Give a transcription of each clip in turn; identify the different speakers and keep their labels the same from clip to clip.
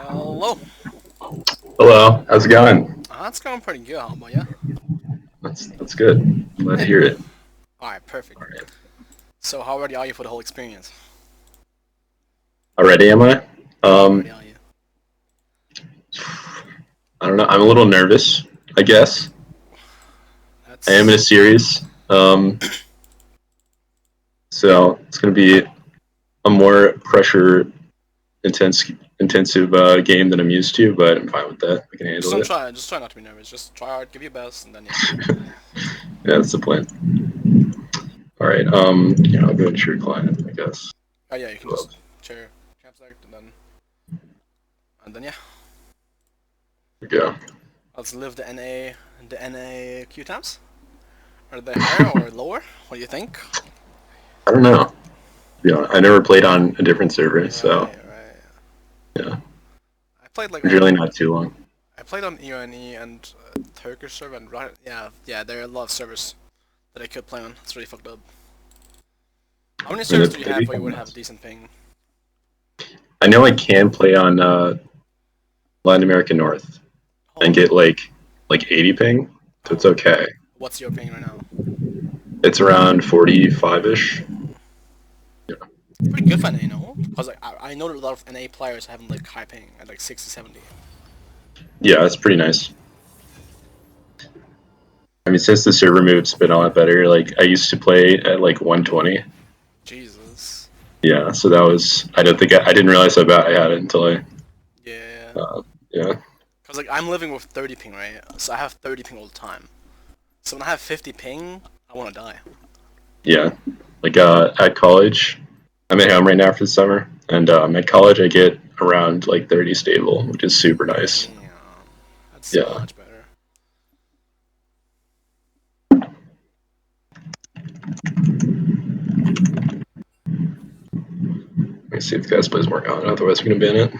Speaker 1: Hello.
Speaker 2: Hello, how's it going?
Speaker 1: It's going pretty good. How about you?
Speaker 2: That's good. Glad to
Speaker 1: Yeah.
Speaker 2: hear it.
Speaker 1: All right, perfect.
Speaker 2: All right.
Speaker 1: So, how ready are you for the whole experience?
Speaker 2: Already, am I?
Speaker 1: Yeah, how ready
Speaker 2: Um,
Speaker 1: are you?
Speaker 2: I don't know. I'm a little nervous, I guess. I am in a
Speaker 1: That's
Speaker 2: series, so it's going to be a more pressure intensive game than I'm used to, but I'm fine with that. I can
Speaker 1: just
Speaker 2: handle
Speaker 1: don't
Speaker 2: it.
Speaker 1: try. Just try not to be nervous. Just try hard, give your best, and then yeah.
Speaker 2: Yeah, that's the plan. All right. Yeah, I'll go and share client, I guess.
Speaker 1: Oh yeah, you can
Speaker 2: Who
Speaker 1: just
Speaker 2: else?
Speaker 1: share camp select and then yeah.
Speaker 2: Here we go.
Speaker 1: Let's live the NA queue times. Are they higher or lower? What do you think?
Speaker 2: I don't know. Yeah, I never played on a different server, so
Speaker 1: Right, right.
Speaker 2: yeah,
Speaker 1: I played like
Speaker 2: it's really
Speaker 1: on
Speaker 2: not too long.
Speaker 1: I played on EONE and Turkish server and yeah, there are a lot of servers that I could play on. It's really fucked up. How many
Speaker 2: I mean,
Speaker 1: servers do you
Speaker 2: they've
Speaker 1: have where you
Speaker 2: become
Speaker 1: would have a
Speaker 2: nuts.
Speaker 1: decent ping?
Speaker 2: I know I can play on Latin America North and
Speaker 1: Oh,
Speaker 2: get like 80 ping, so it's
Speaker 1: oh.
Speaker 2: okay.
Speaker 1: What's your ping right now?
Speaker 2: It's around 45 ish. Yeah.
Speaker 1: Pretty good for NA, no? Because like, I know that a lot of NA players have like high ping at like 60, 70.
Speaker 2: Yeah, it's pretty nice. I mean, since the server move's been a lot better, like I used to play at like 120.
Speaker 1: Jesus.
Speaker 2: Yeah, so that was I don't think I didn't realize how bad I had it until
Speaker 1: Yeah.
Speaker 2: yeah.
Speaker 1: Because like I'm living with 30 ping, right? So I have 30 ping all the time. So when I have 50 ping, I want to die.
Speaker 2: Yeah, like at college, I'm at home right now for the summer, and at college I get around like 30 stable, which is super nice.
Speaker 1: Damn. That's so
Speaker 2: Yeah.
Speaker 1: much better.
Speaker 2: Let me see if the guys plays more on. Otherwise, we're gonna ban it.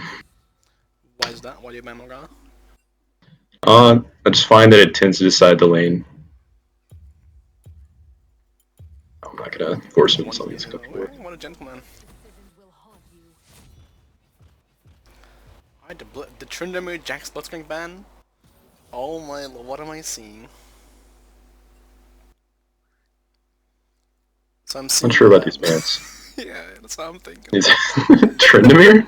Speaker 1: Why is that? Why do you ban Morgana?
Speaker 2: I just find that it tends to decide the lane. I'm not gonna force him to something that's gonna work.
Speaker 1: What a gentleman. Alright, the Tryndamere Jack Splitscreen ban? Oh my, what am I seeing? So I'm
Speaker 2: Not
Speaker 1: seeing
Speaker 2: sure about
Speaker 1: that.
Speaker 2: these bans.
Speaker 1: Yeah, that's what I'm thinking.
Speaker 2: These Trendemir?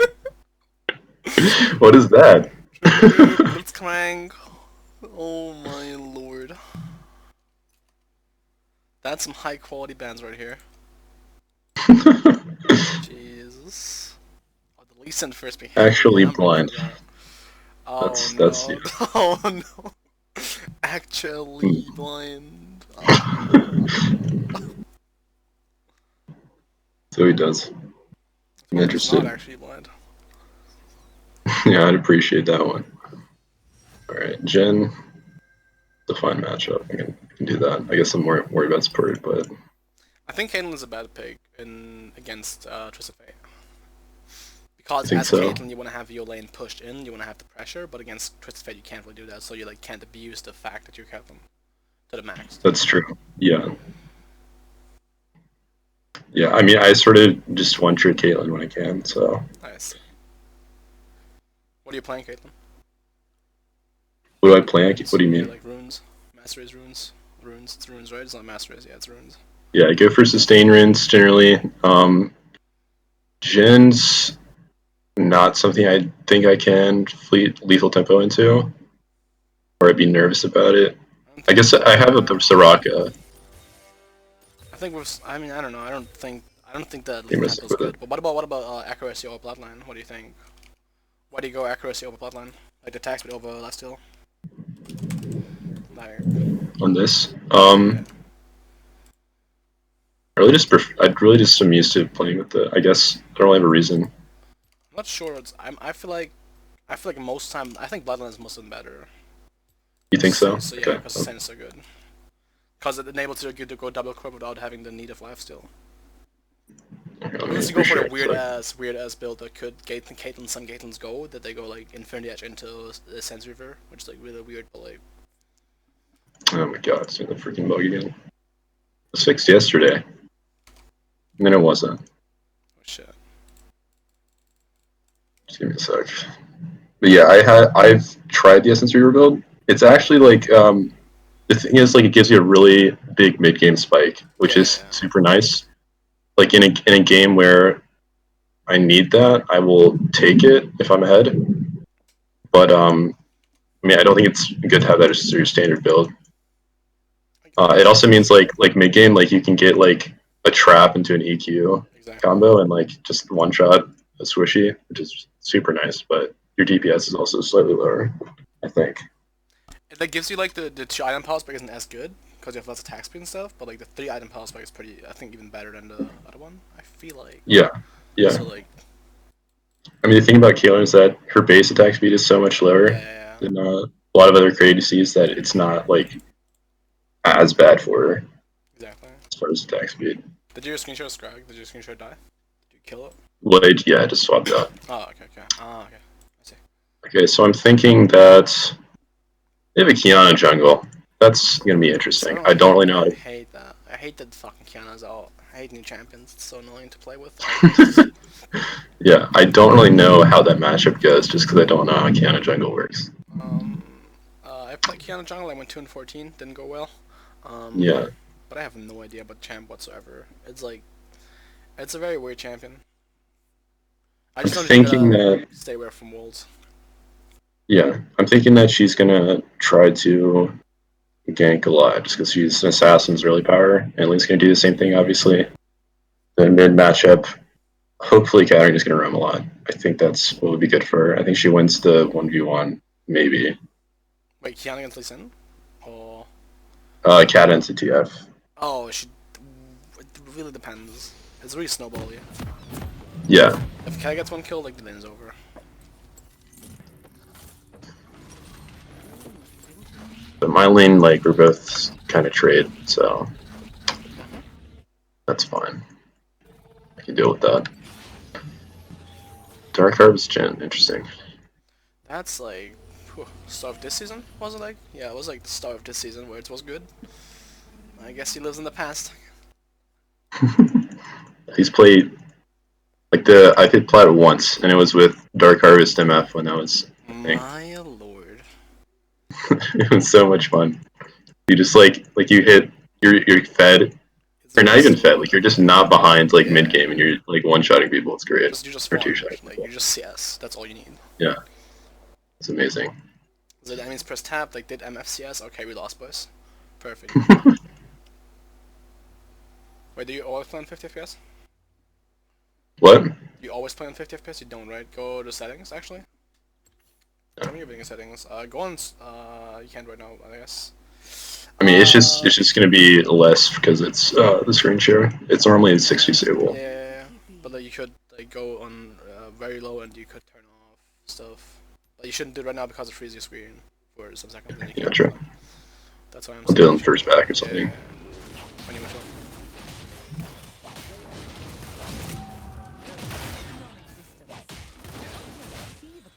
Speaker 2: What is that?
Speaker 1: Tryndamere Blitzcrank. Oh my lord. That's some high quality bands right here. Jesus. Oh, the Lee Sin first behavior.
Speaker 2: Actually
Speaker 1: Yeah, I'm ready for
Speaker 2: blind.
Speaker 1: that. Oh
Speaker 2: That's
Speaker 1: no.
Speaker 2: yeah.
Speaker 1: Oh no. Actually
Speaker 2: Hmm.
Speaker 1: blind. Oh.
Speaker 2: So he does. I'm
Speaker 1: Hope he's not
Speaker 2: interested.
Speaker 1: actually blind.
Speaker 2: Yeah, I'd appreciate that one. All right, Jen. Define matchup. I can do that. I guess I'm more worried about support, but
Speaker 1: I think Caitlyn is a bad pick in against Twisted Fate.
Speaker 2: I
Speaker 1: Because
Speaker 2: think
Speaker 1: as
Speaker 2: so.
Speaker 1: Caitlyn, you want to have your lane pushed in, you want to have the pressure, but against Twisted Fate, you can't really do that, so you like can't abuse the fact that you're Caitlyn to the max.
Speaker 2: That's true. Yeah. Yeah. I mean, I sort of just one trick Caitlyn when I can. So
Speaker 1: I see. What are you playing, Caitlyn?
Speaker 2: what do I play? What
Speaker 1: Runes?
Speaker 2: do you
Speaker 1: Yeah,
Speaker 2: mean?
Speaker 1: like runes. Master Race runes. Runes. It's runes, right? It's not Master Race. Yeah, it's runes.
Speaker 2: Yeah, I go for sustain runes generally. Jin's not something I think I can fleet lethal tempo into, or I'd be nervous about it.
Speaker 1: I don't
Speaker 2: I
Speaker 1: think
Speaker 2: guess
Speaker 1: so.
Speaker 2: I have a
Speaker 1: Yeah.
Speaker 2: Soraka.
Speaker 1: I think with. I mean, I don't know. I don't think that
Speaker 2: They
Speaker 1: lethal
Speaker 2: mess
Speaker 1: tempo is
Speaker 2: with it.
Speaker 1: good. But what about accuracy over bloodline? What do you think? Why do you go accuracy over bloodline? Like the attack speed over lifesteal? Like,
Speaker 2: On this.
Speaker 1: yeah.
Speaker 2: I'd really just am used to playing with the. I guess I don't really have a reason.
Speaker 1: I'm not sure. I feel like most time I think bloodline is most of them better.
Speaker 2: You think so?
Speaker 1: Yeah,
Speaker 2: Okay.
Speaker 1: because sustain is so good. Because it enables you to go double equip without having the need of lifesteal.
Speaker 2: Okay, let me
Speaker 1: Unless you go for the
Speaker 2: reshare it so
Speaker 1: weird ass build that could Caitlyn some Caitlyn's go, that they go like Infinity Edge into the Sense Reaver, which is like really weird, but like
Speaker 2: oh my god, it's doing the freaking bug again. It was fixed yesterday. And then it wasn't.
Speaker 1: oh shit.
Speaker 2: Just give me a sec. But yeah, I've tried the Essence Reaver build. It's actually like the thing is like it gives you a really big mid game spike, which
Speaker 1: Yeah, yeah,
Speaker 2: is
Speaker 1: yeah.
Speaker 2: super nice. Like in a game where I need that, I will take it if I'm ahead. But I mean, I don't think it's good to have that as your standard build.
Speaker 1: I
Speaker 2: It
Speaker 1: guess
Speaker 2: also means like mid game, like you can get like a trap into an EQ
Speaker 1: exactly.
Speaker 2: combo and like just one shot a swishy, which is super nice. But your DPS is also slightly lower, I think.
Speaker 1: It like gives you like the 2 item power spike isn't as good because you have lots of attack speed and stuff, but like the 3 item power spike is pretty. I think even better than the other one. I feel like.
Speaker 2: Yeah, yeah.
Speaker 1: So like
Speaker 2: I mean, the thing about Caitlyn is that her base attack speed is so much
Speaker 1: yeah,
Speaker 2: lower
Speaker 1: yeah, yeah.
Speaker 2: than a lot of other crazy ADCs that it's not like as bad for her
Speaker 1: Exactly.
Speaker 2: as far as attack speed.
Speaker 1: Did you screenshot Scrag? Did you screenshot die? Did you kill it?
Speaker 2: Blade, yeah, just swapped out.
Speaker 1: Oh, okay, okay. Ah, okay. I see.
Speaker 2: Okay, so I'm thinking that they have a Kiana jungle. That's gonna be interesting.
Speaker 1: So
Speaker 2: I
Speaker 1: I
Speaker 2: don't
Speaker 1: hate
Speaker 2: really
Speaker 1: that.
Speaker 2: know.
Speaker 1: I hate that. I hate that fucking Kiana's out. I hate new champions. It's so annoying to play with all games.
Speaker 2: Yeah, I don't really know how that matchup goes, just because I don't know how Kiana jungle works.
Speaker 1: Um, I played Kiana jungle. I went 2-14. Didn't go well. Um,
Speaker 2: Yeah,
Speaker 1: but I have no idea about champ whatsoever. It's like it's a very weird champion. I
Speaker 2: I'm
Speaker 1: just know that you
Speaker 2: thinking
Speaker 1: gotta
Speaker 2: that.
Speaker 1: stay away from wolves.
Speaker 2: Yeah, I'm thinking that she's gonna try to gank a lot, just because she's an assassin's early power, and Link's gonna do the same thing, obviously. The mid matchup, hopefully Katarina is going to roam a lot. I think that's what would be good for her. I think she wins the 1v1, maybe.
Speaker 1: Wait, Kiana against Lee Sin? Or
Speaker 2: Cat into TF.
Speaker 1: oh, she. It really depends. It's really snowbally.
Speaker 2: Yeah.
Speaker 1: If Cat gets one kill, like the lane's over.
Speaker 2: But my lane, like, we're both kind of trade, so that's fine. I can deal with that. Dark Harvest Gen, interesting.
Speaker 1: That's like start of this season, was it like? Yeah, it was like the start of this season where it was good. I guess he lives in the past.
Speaker 2: He's played, like, I did plat once, and it was with Dark Harvest MF when that was a thing.
Speaker 1: My lord.
Speaker 2: It was so much fun. You just, like you hit, you're fed,
Speaker 1: It's
Speaker 2: or not even
Speaker 1: just
Speaker 2: fed, like, you're just not behind, like,
Speaker 1: yeah.
Speaker 2: mid-game, and you're, like, one-shotting people. It's great.
Speaker 1: You just
Speaker 2: Or
Speaker 1: farmed.
Speaker 2: two-shotting
Speaker 1: Like
Speaker 2: people.
Speaker 1: you just CS. That's all you need.
Speaker 2: Yeah, it's amazing.
Speaker 1: So that means press tab. Like did MFCS. Okay, we lost, boys. Perfect. Wait, do you always play on 50 FPS?
Speaker 2: What?
Speaker 1: You always play on 50 FPS? You don't, right? Go to settings, actually. Tell me your bidding settings. Go on. You can't right now, I guess.
Speaker 2: I mean, it's just gonna be less because it's the screen share. It's normally 60 stable.
Speaker 1: Yeah. But like, you could like go on very low and you could turn off stuff. But you shouldn't do it right now because it freezes your screen for some seconds and you
Speaker 2: Yeah,
Speaker 1: can't do
Speaker 2: true.
Speaker 1: that. That's why I'm
Speaker 2: I'll
Speaker 1: saying
Speaker 2: do it
Speaker 1: you
Speaker 2: on
Speaker 1: should.
Speaker 2: first back or
Speaker 1: Yeah.
Speaker 2: something.
Speaker 1: When you mature.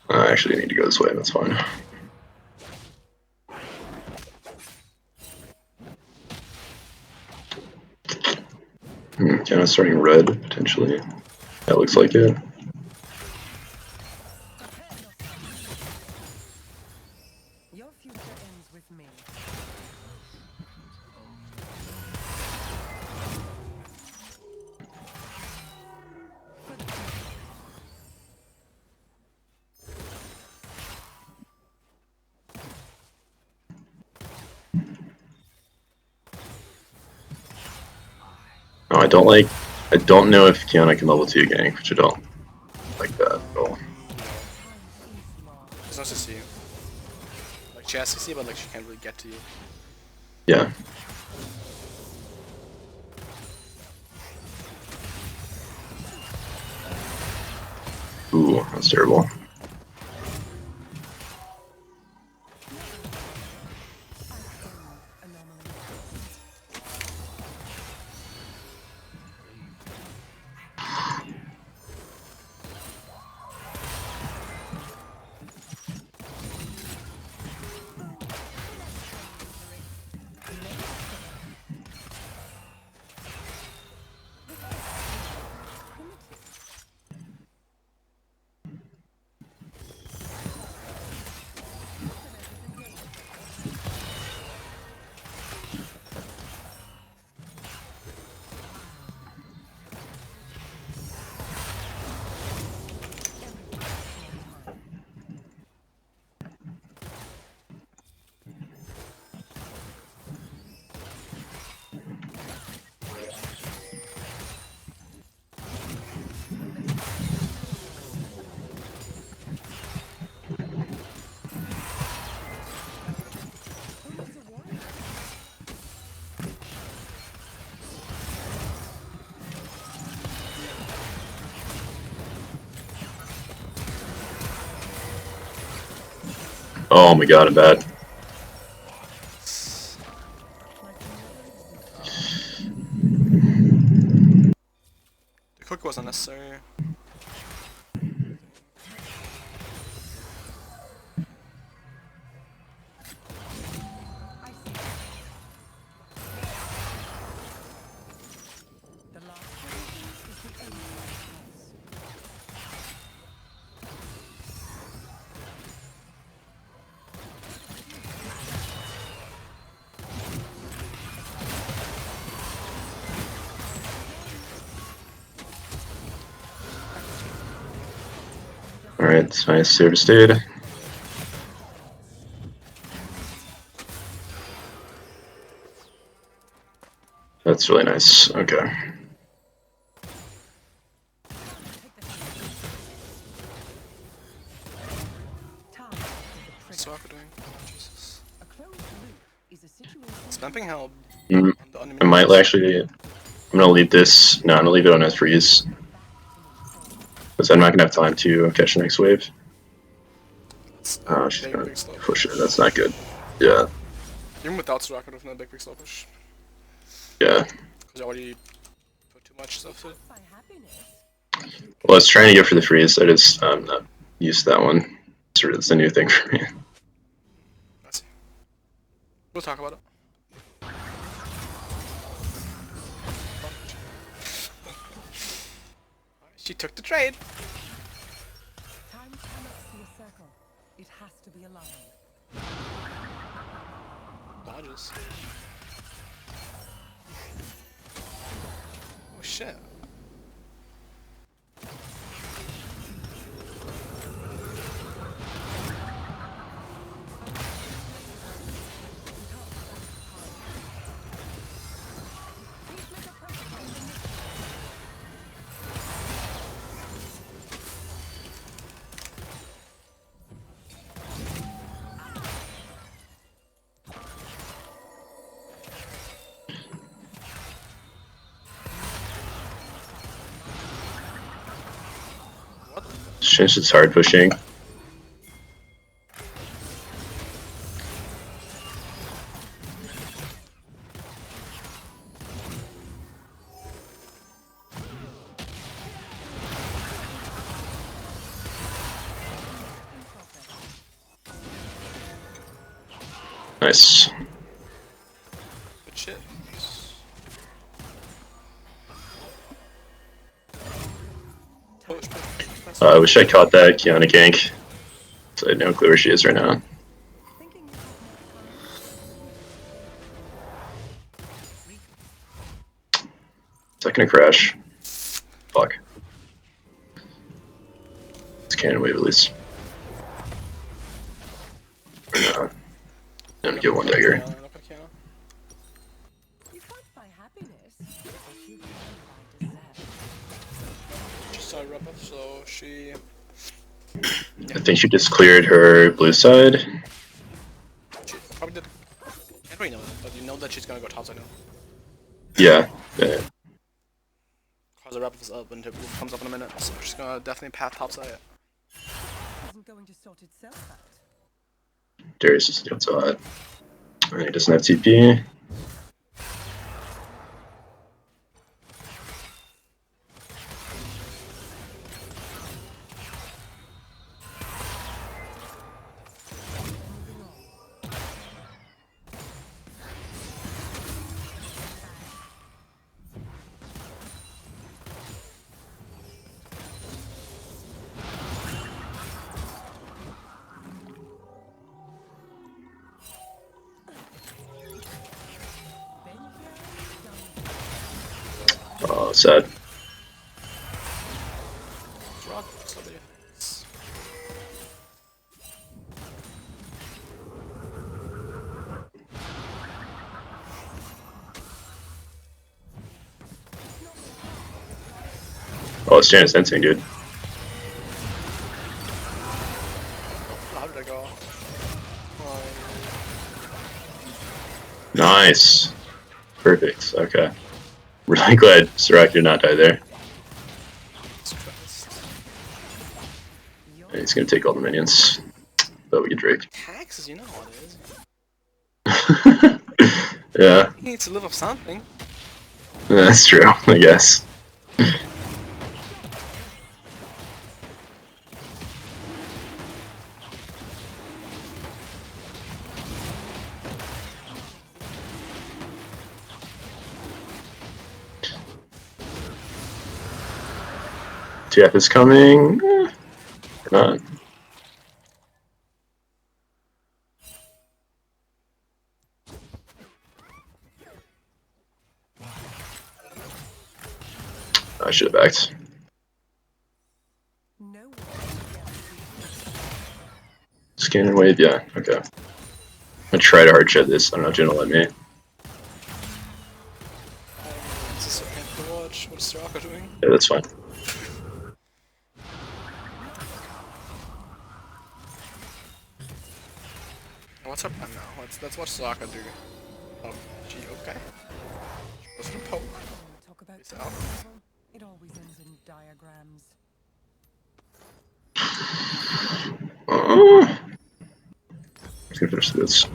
Speaker 2: I actually need to go this way. That's fine. Kind of starting red potentially. That looks like it.
Speaker 3: Your future ends with me.
Speaker 2: No, I don't like. I don't know if Kiana can level 2 gank, which I don't like that at all.
Speaker 1: No. It's not CC. Like she has CC, but like she can't really get to you.
Speaker 2: Yeah. Ooh, that's terrible. Oh my god, I'm bad.
Speaker 1: The cook was unnecessary.
Speaker 3: I see. The last position is the only choice.
Speaker 2: Alright, nice service stayed. That's really nice. Okay.
Speaker 3: Time
Speaker 1: What's Sokka doing? Jesus.
Speaker 3: A closed loop is a situation.
Speaker 1: Spamping help
Speaker 2: Mm,
Speaker 1: on the
Speaker 2: I might
Speaker 1: minions.
Speaker 2: actually. I'm gonna leave this. No, I'm gonna leave it on as freeze. Because I'm not gonna have time to catch the next wave.
Speaker 1: It's a
Speaker 2: Oh, she's
Speaker 1: big,
Speaker 2: gonna
Speaker 1: big slow
Speaker 2: push it.
Speaker 1: push.
Speaker 2: That's not good. Yeah,
Speaker 1: Even without Soraka, with no big, big slow push.
Speaker 2: yeah.
Speaker 1: Because I already put too much stuff to it.
Speaker 3: By happiness.
Speaker 2: Well, I was trying to go for the freeze. I just not used that one. It's a new thing for me.
Speaker 1: I see. We'll talk about it. She took the trade.
Speaker 3: Time cannot see a circle. It has to be a line.
Speaker 1: Dodges. Oh shit.
Speaker 2: Since it's hard pushing. Nice.
Speaker 1: Good shit. Push, push, push.
Speaker 2: I wish I caught that Kiana gank. So I had no clue where she is right now.
Speaker 3: Thinking you have
Speaker 2: Is that gonna crash? Fuck. It's cannon wave at least. No. I'm gonna get one dagger.
Speaker 1: Look at Kiana.
Speaker 3: You fight by happiness. But you fight by desire.
Speaker 1: She saw Rubba, so she.
Speaker 2: I think she just cleared her blue side.
Speaker 1: She probably did. I don't really know that, but you know that she's gonna go topside now.
Speaker 2: Yeah. Yeah.
Speaker 1: Cause the Rubba is up and it comes up in a minute, so she's gonna definitely path topside.
Speaker 3: Isn't going to sort itself out.
Speaker 2: Darius is doing so hot. And he doesn't have TP. Oh, sad.
Speaker 1: Rock, somebody.
Speaker 2: Oh, it's Janus Sensing, dude.
Speaker 1: How did I go? Oh,
Speaker 2: Nice. Perfect. Okay. Really glad Sirach did not die there.
Speaker 1: Jesus Christ.
Speaker 2: And he's gonna take all the minions. but we get Drake.
Speaker 1: Taxes, you know how it is.
Speaker 2: Yeah,
Speaker 1: He needs to live off something.
Speaker 2: that's true, I guess. TF is coming. Or not. I should have backed.
Speaker 3: No one
Speaker 2: Scan and wave, yeah, okay. I'm gonna try to hard shot this. I don't know if Jen will let me.
Speaker 1: This is so painful to watch. What's Straka doing?
Speaker 2: Yeah, that's fine.
Speaker 1: What's her plan now? Let's watch Straka do. Oh, she okay? What's the poke?
Speaker 3: talk about
Speaker 1: Peace out.
Speaker 3: survival. It always ends in diagrams.
Speaker 2: Let's go finish this.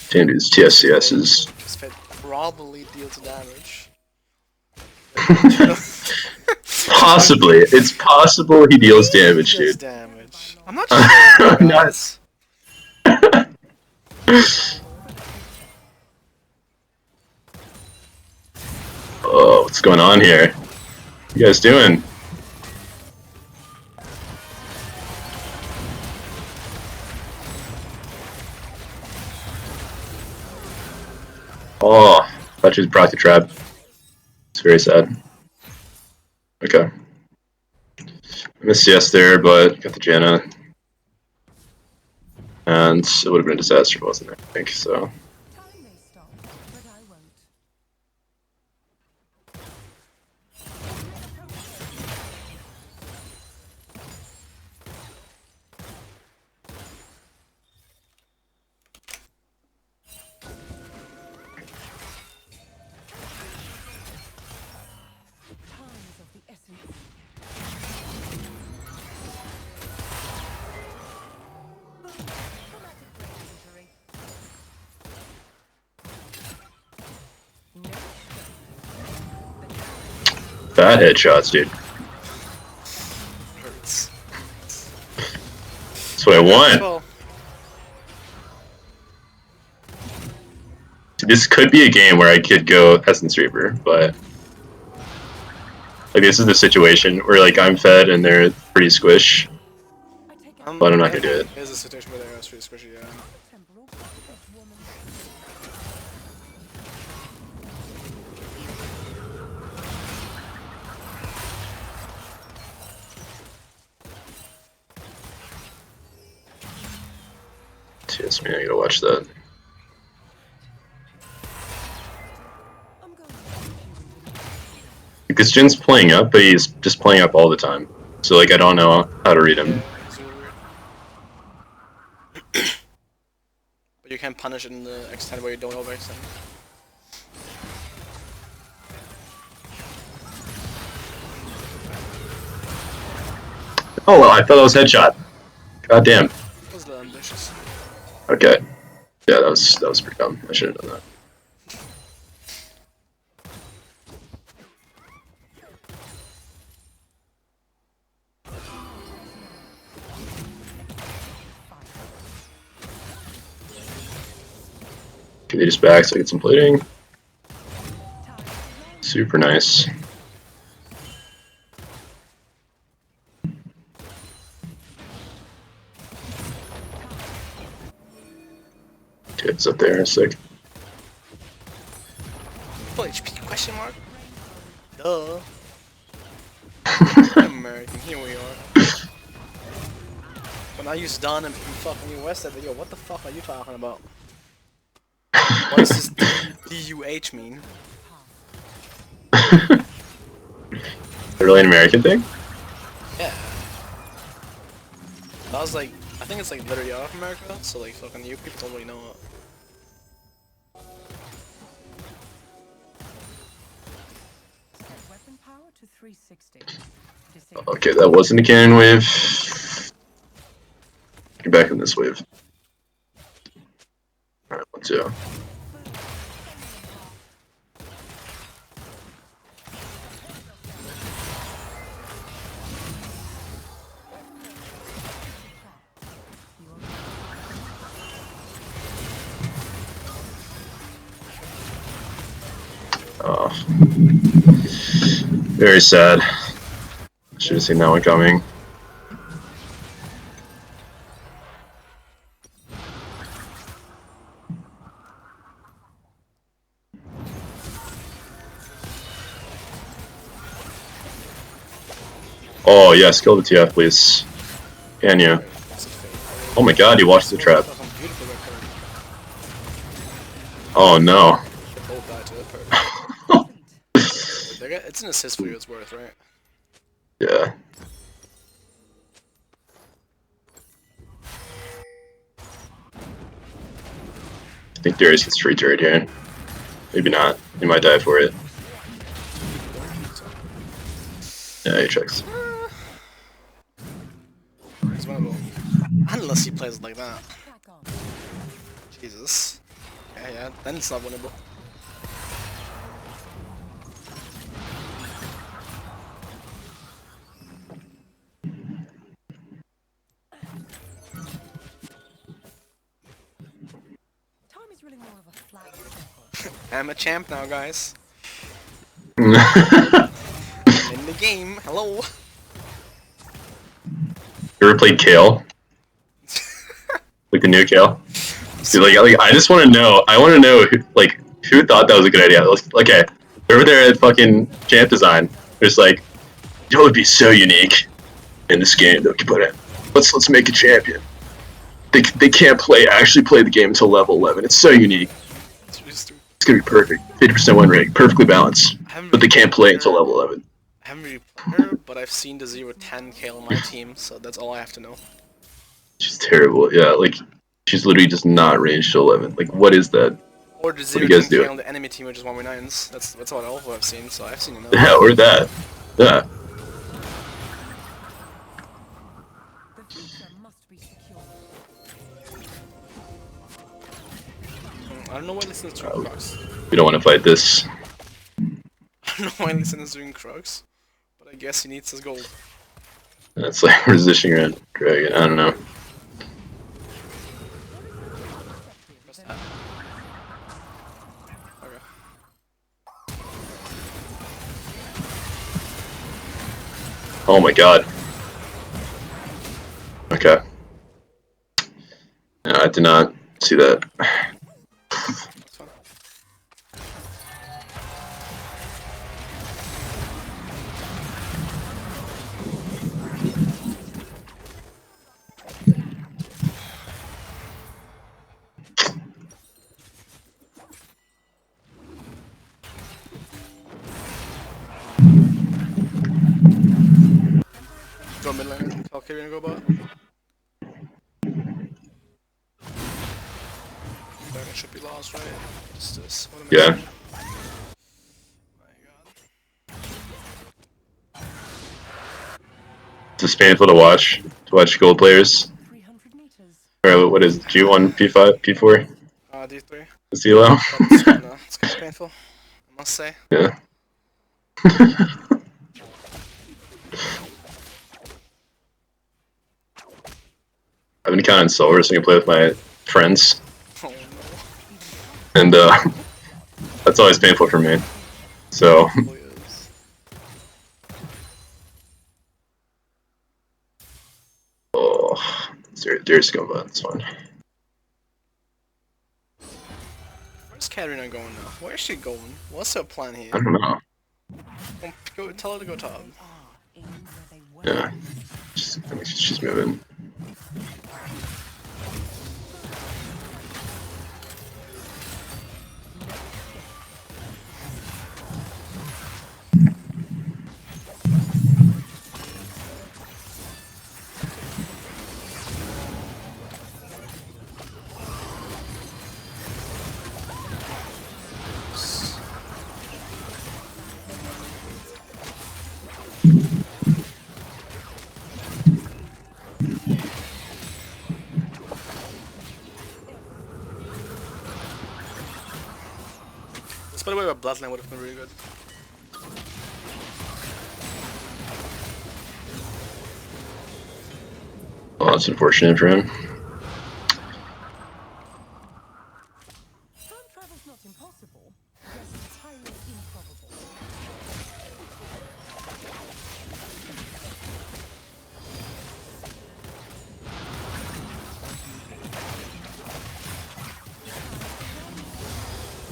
Speaker 2: Damn, dude's TSCS is.
Speaker 1: This Fed probably deals damage.
Speaker 2: Possibly. It's possible he deals damage,
Speaker 1: He does
Speaker 2: dude.
Speaker 1: damage. I'm not sure.
Speaker 2: Nuts. Oh, what's going on here? What you guys doing? Oh, thought she was proc the trap. It's very sad. Okay. I missed CS there, but got the Janna. And it would have been a disaster, wasn't it? I think so.
Speaker 3: Time may stop, but I won't. Time is of the essence. Traumatic brain injury. No.
Speaker 2: Bad headshots, dude.
Speaker 1: Hurts.
Speaker 2: That's what I want.
Speaker 1: Well,
Speaker 2: This could be a game where I could go Essence Reaper, but like this is the situation where like I'm fed and they're pretty squish,
Speaker 3: I take it
Speaker 2: but I'm not gonna do it.
Speaker 1: Here's a situation where they're pretty squishy, yeah.
Speaker 3: temporal this woman.
Speaker 2: Yes, man, I gotta watch that.
Speaker 3: I'm going
Speaker 2: Because Jin's playing up, but he's just playing up all the time. So like I don't know how to read him.
Speaker 1: Yeah, it's really weird. But you can punish it in the extent where you don't overextend.
Speaker 2: Oh well, I thought that was headshot. God damn.
Speaker 1: That was a little ambitious.
Speaker 2: Okay. Yeah, that was pretty dumb. I should have done that. Okay, they just back so I get some plating. Super nice. Okay, it's up there, sick.
Speaker 1: Full HP question mark? Duh. American, here we are. When I use Don and fucking US, I said, yo, what the fuck are you talking about? What does this DUH mean?
Speaker 2: Really an American thing?
Speaker 1: Yeah. That was like, I think it's like literally out of America, so like fucking you people don't really know it.
Speaker 3: 360. Disable.
Speaker 2: Okay, that wasn't a cannon wave. Get back in this wave. Alright, 1-2. Oh. Very sad. Should have seen that one coming. Oh yes, kill the TF please. Can you? Oh my god, you watched the trap. Oh no.
Speaker 1: It's an assist for you, it's worth, right?
Speaker 2: Yeah. I think Darius gets free turret here. Maybe not. He might die for it. Yeah, he checks.
Speaker 1: He's winnable. Unless he plays like that. Jesus. Yeah, then it's not winnable.
Speaker 3: Time is really more of a flat circle.
Speaker 1: I'm a champ now, guys. I'm in the game. Hello.
Speaker 2: You ever played Kale? Like the new Kale? Dude, like I just want to know. I want to know, who thought that was a good idea. Okay, they're over there at fucking champ design. They're just like, it would be so unique in this game that we could put in. Let's make a champion. They can't actually play the game until level 11. It's so unique. It's gonna be perfect. 50% win rate, perfectly balanced. But they can't play until level 11.
Speaker 1: I haven't really played her, but I've seen the 0-10 Kale on my team, so that's all I have to know.
Speaker 2: She's terrible. Yeah, like she's literally just not ranged to 11. Like, what is that?
Speaker 1: Or the
Speaker 2: What do you guys
Speaker 1: 0-10
Speaker 2: do?
Speaker 1: Kale on the enemy team, which is 1v9s. That's all I've seen, so I've seen enough.
Speaker 2: Yeah, or that. Yeah.
Speaker 3: The future must be secure.
Speaker 1: I don't know why Listen is doing Crocs.
Speaker 2: We don't want to fight this.
Speaker 1: I don't know why Listen is doing Crocs, but I guess he needs his gold.
Speaker 2: It's like resisting around dragon. I don't know.
Speaker 1: What's that? Okay.
Speaker 2: Oh my god. Okay. No, I did not see that.
Speaker 1: That's fine. Go mid lane, tell Caitlyn to go bot. Dragon should be lost, right? What's this? What am I
Speaker 2: Yeah.
Speaker 1: doing? My god.
Speaker 2: It's just painful to watch gold players.
Speaker 3: 300 meters.
Speaker 2: Or what is it, G1, P5, P4?
Speaker 1: D3.
Speaker 2: The CLO?
Speaker 1: It's kinda painful, I must say.
Speaker 2: Yeah. I've been counting silver so I can play with my friends.
Speaker 1: Oh no.
Speaker 2: And that's always painful for me. So
Speaker 1: It really is.
Speaker 2: oh, there's go about this one.
Speaker 1: Where's Katarina going now? Where's she going? What's her plan here?
Speaker 2: I don't know.
Speaker 1: Tell her to go top.
Speaker 3: They are aimed where they were.
Speaker 2: Yeah. I think she's moving.
Speaker 1: By the way, a Bloodline would have been really good.
Speaker 2: Well, that's unfortunate for him.
Speaker 3: Time travel's not impossible, just highly improbable.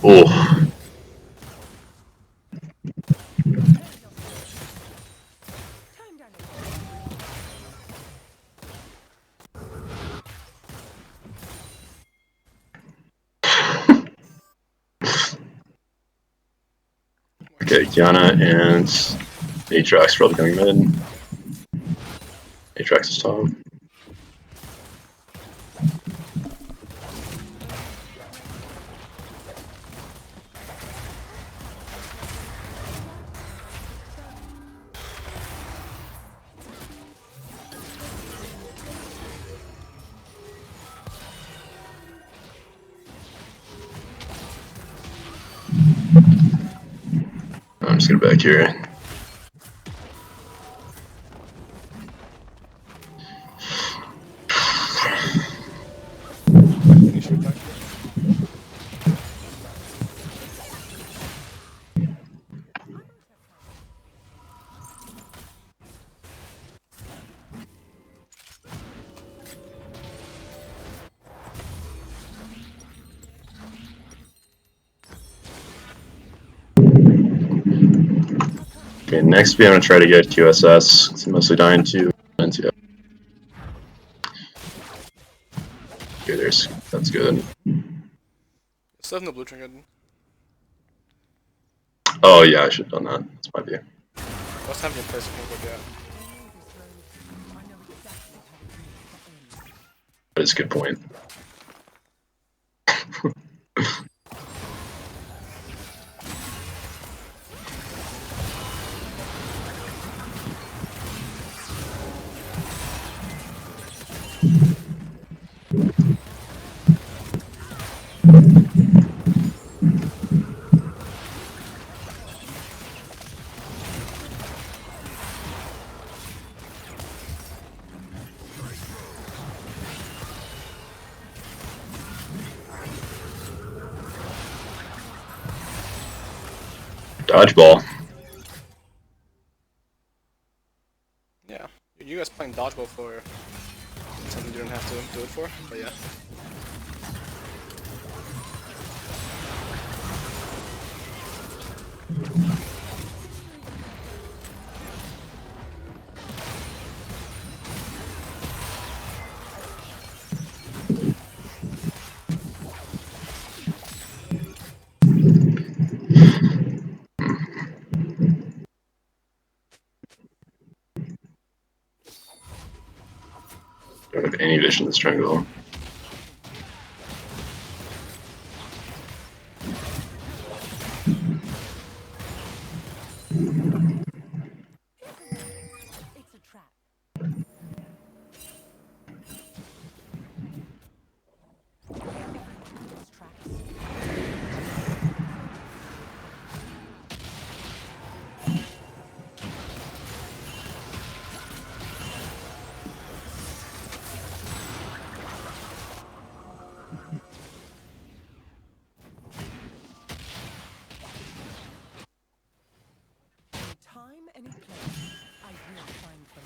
Speaker 2: Oh,
Speaker 3: Time down.
Speaker 2: okay, Kiana and Aatrox probably coming mid. Aatrox is top. I'm just gonna back here.
Speaker 1: Finish your back here.
Speaker 2: Okay, next we want to try to get QSS. It's mostly dying to into. Okay, that's good.
Speaker 1: Still have no blue trinket.
Speaker 2: Oh yeah, I should have done that. That's my view.
Speaker 1: What's happening in place of but yeah.
Speaker 3: I know exactly how it needs to end.
Speaker 2: That is a good point. Dodgeball.
Speaker 1: Yeah. You guys playing dodgeball for something you don't have to do it for, but yeah.
Speaker 2: Don't have any vision in this jungle.
Speaker 3: It's a trap. It's traps. Any time, any place, I will find them.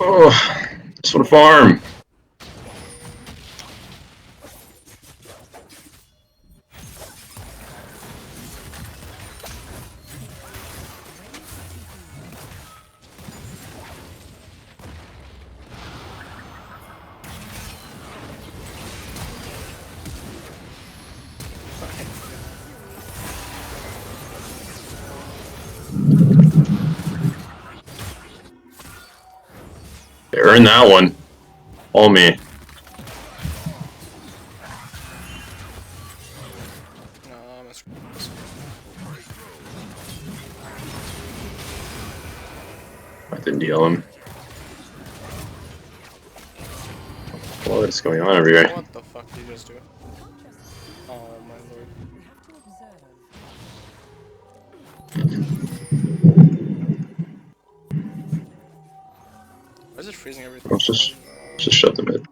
Speaker 2: Oh, just want to farm. Earn that one. All me.
Speaker 1: No, I'm a screw.
Speaker 2: I didn't deal him. What is going on over here?
Speaker 1: What the fuck did you just do? Oh my lord.
Speaker 3: We have to observe.
Speaker 1: Why is it freezing everything?
Speaker 2: Let's just shut them in.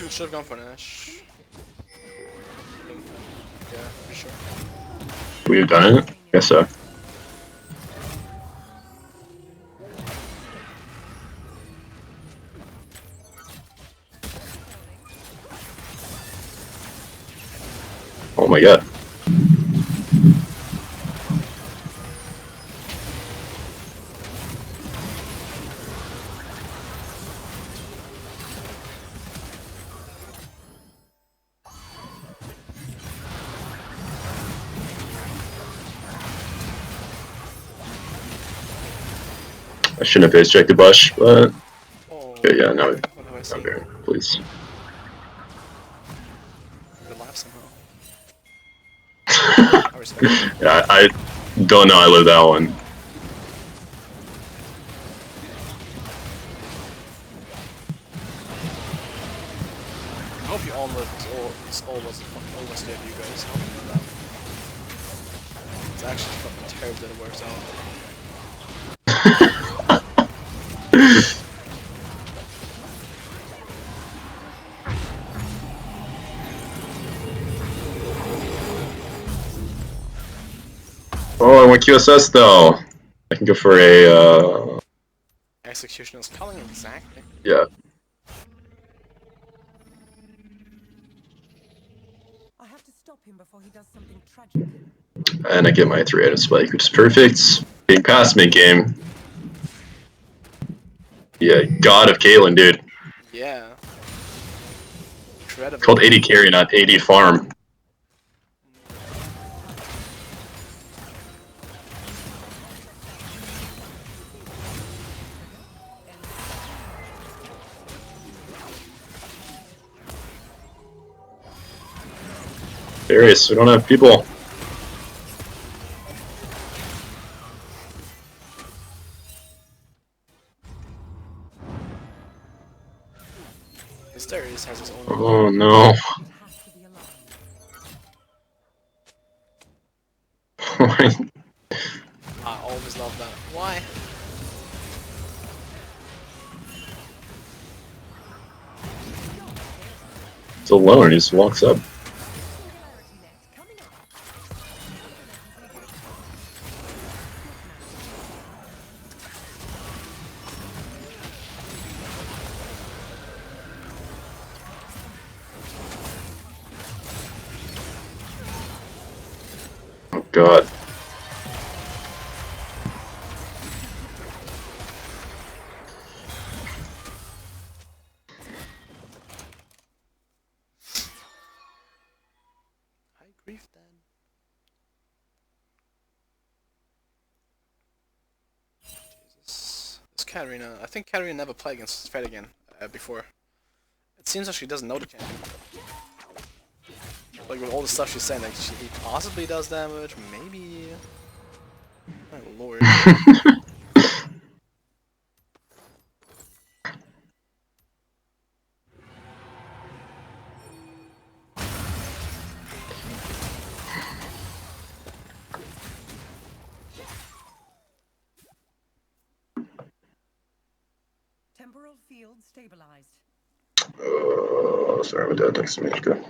Speaker 1: Should have gone for an Ash. Yeah, for sure.
Speaker 2: We have done it? Guess so. Oh my god. I shouldn't have face checked the bush, but
Speaker 1: Oh,
Speaker 2: okay, yeah, now
Speaker 1: what have I seen?
Speaker 2: okay, please.
Speaker 1: You're alive somehow. I respect it.
Speaker 2: Yeah, I don't know I lived that one.
Speaker 1: I hope you all know this all was fucking almost dead, you guys. I hope you know that. It's actually fucking terrible that it works out.
Speaker 2: Oh, I want QSS though. I can go for a
Speaker 1: Execution is calling exactly.
Speaker 2: yeah.
Speaker 3: I have to stop him before he does something tragic.
Speaker 2: And I get my 3-item spike, which is perfect. Being past mid game. Yeah, god of Caitlyn, dude.
Speaker 1: Yeah. Incredible.
Speaker 2: Called 80 carry, not 80 farm. Darius, we don't have people.
Speaker 1: Darius has his own.
Speaker 2: Oh no.
Speaker 3: It has to be aligned.
Speaker 1: I always love that. Why?
Speaker 2: It's alone, he just walks up. Oh god.
Speaker 1: I grief then. Jesus. This Katarina. I think Katarina never played against Fed again before. It seems like she doesn't know the champion. Like with all the stuff she's saying, like he possibly does damage, maybe. My lord.
Speaker 3: Temporal field stabilized.
Speaker 2: Oh, sorry, my dad texted me. Go.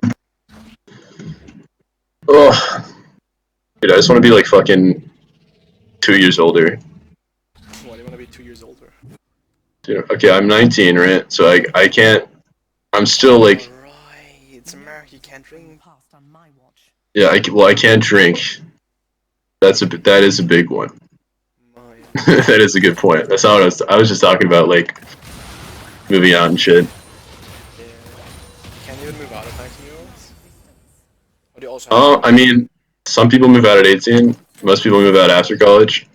Speaker 2: Oh, dude, I just want to be like fucking 2 years older.
Speaker 1: What, do you want to be 2 years older?
Speaker 2: Dude, okay, I'm 19, right? So I can't. I'm still like.
Speaker 1: Right, it's America. You can't can't drink.
Speaker 3: Passed on my watch.
Speaker 2: Yeah, I can't drink. That is a big one.
Speaker 1: Oh, yeah.
Speaker 2: That is a good point. That's not what I was just talking about, like moving out and shit.
Speaker 1: Yeah. You can't even move out at 19-year-olds?
Speaker 3: Distance.
Speaker 1: Or do you also have to
Speaker 2: I mean, some people move out at 18. Most people move out after college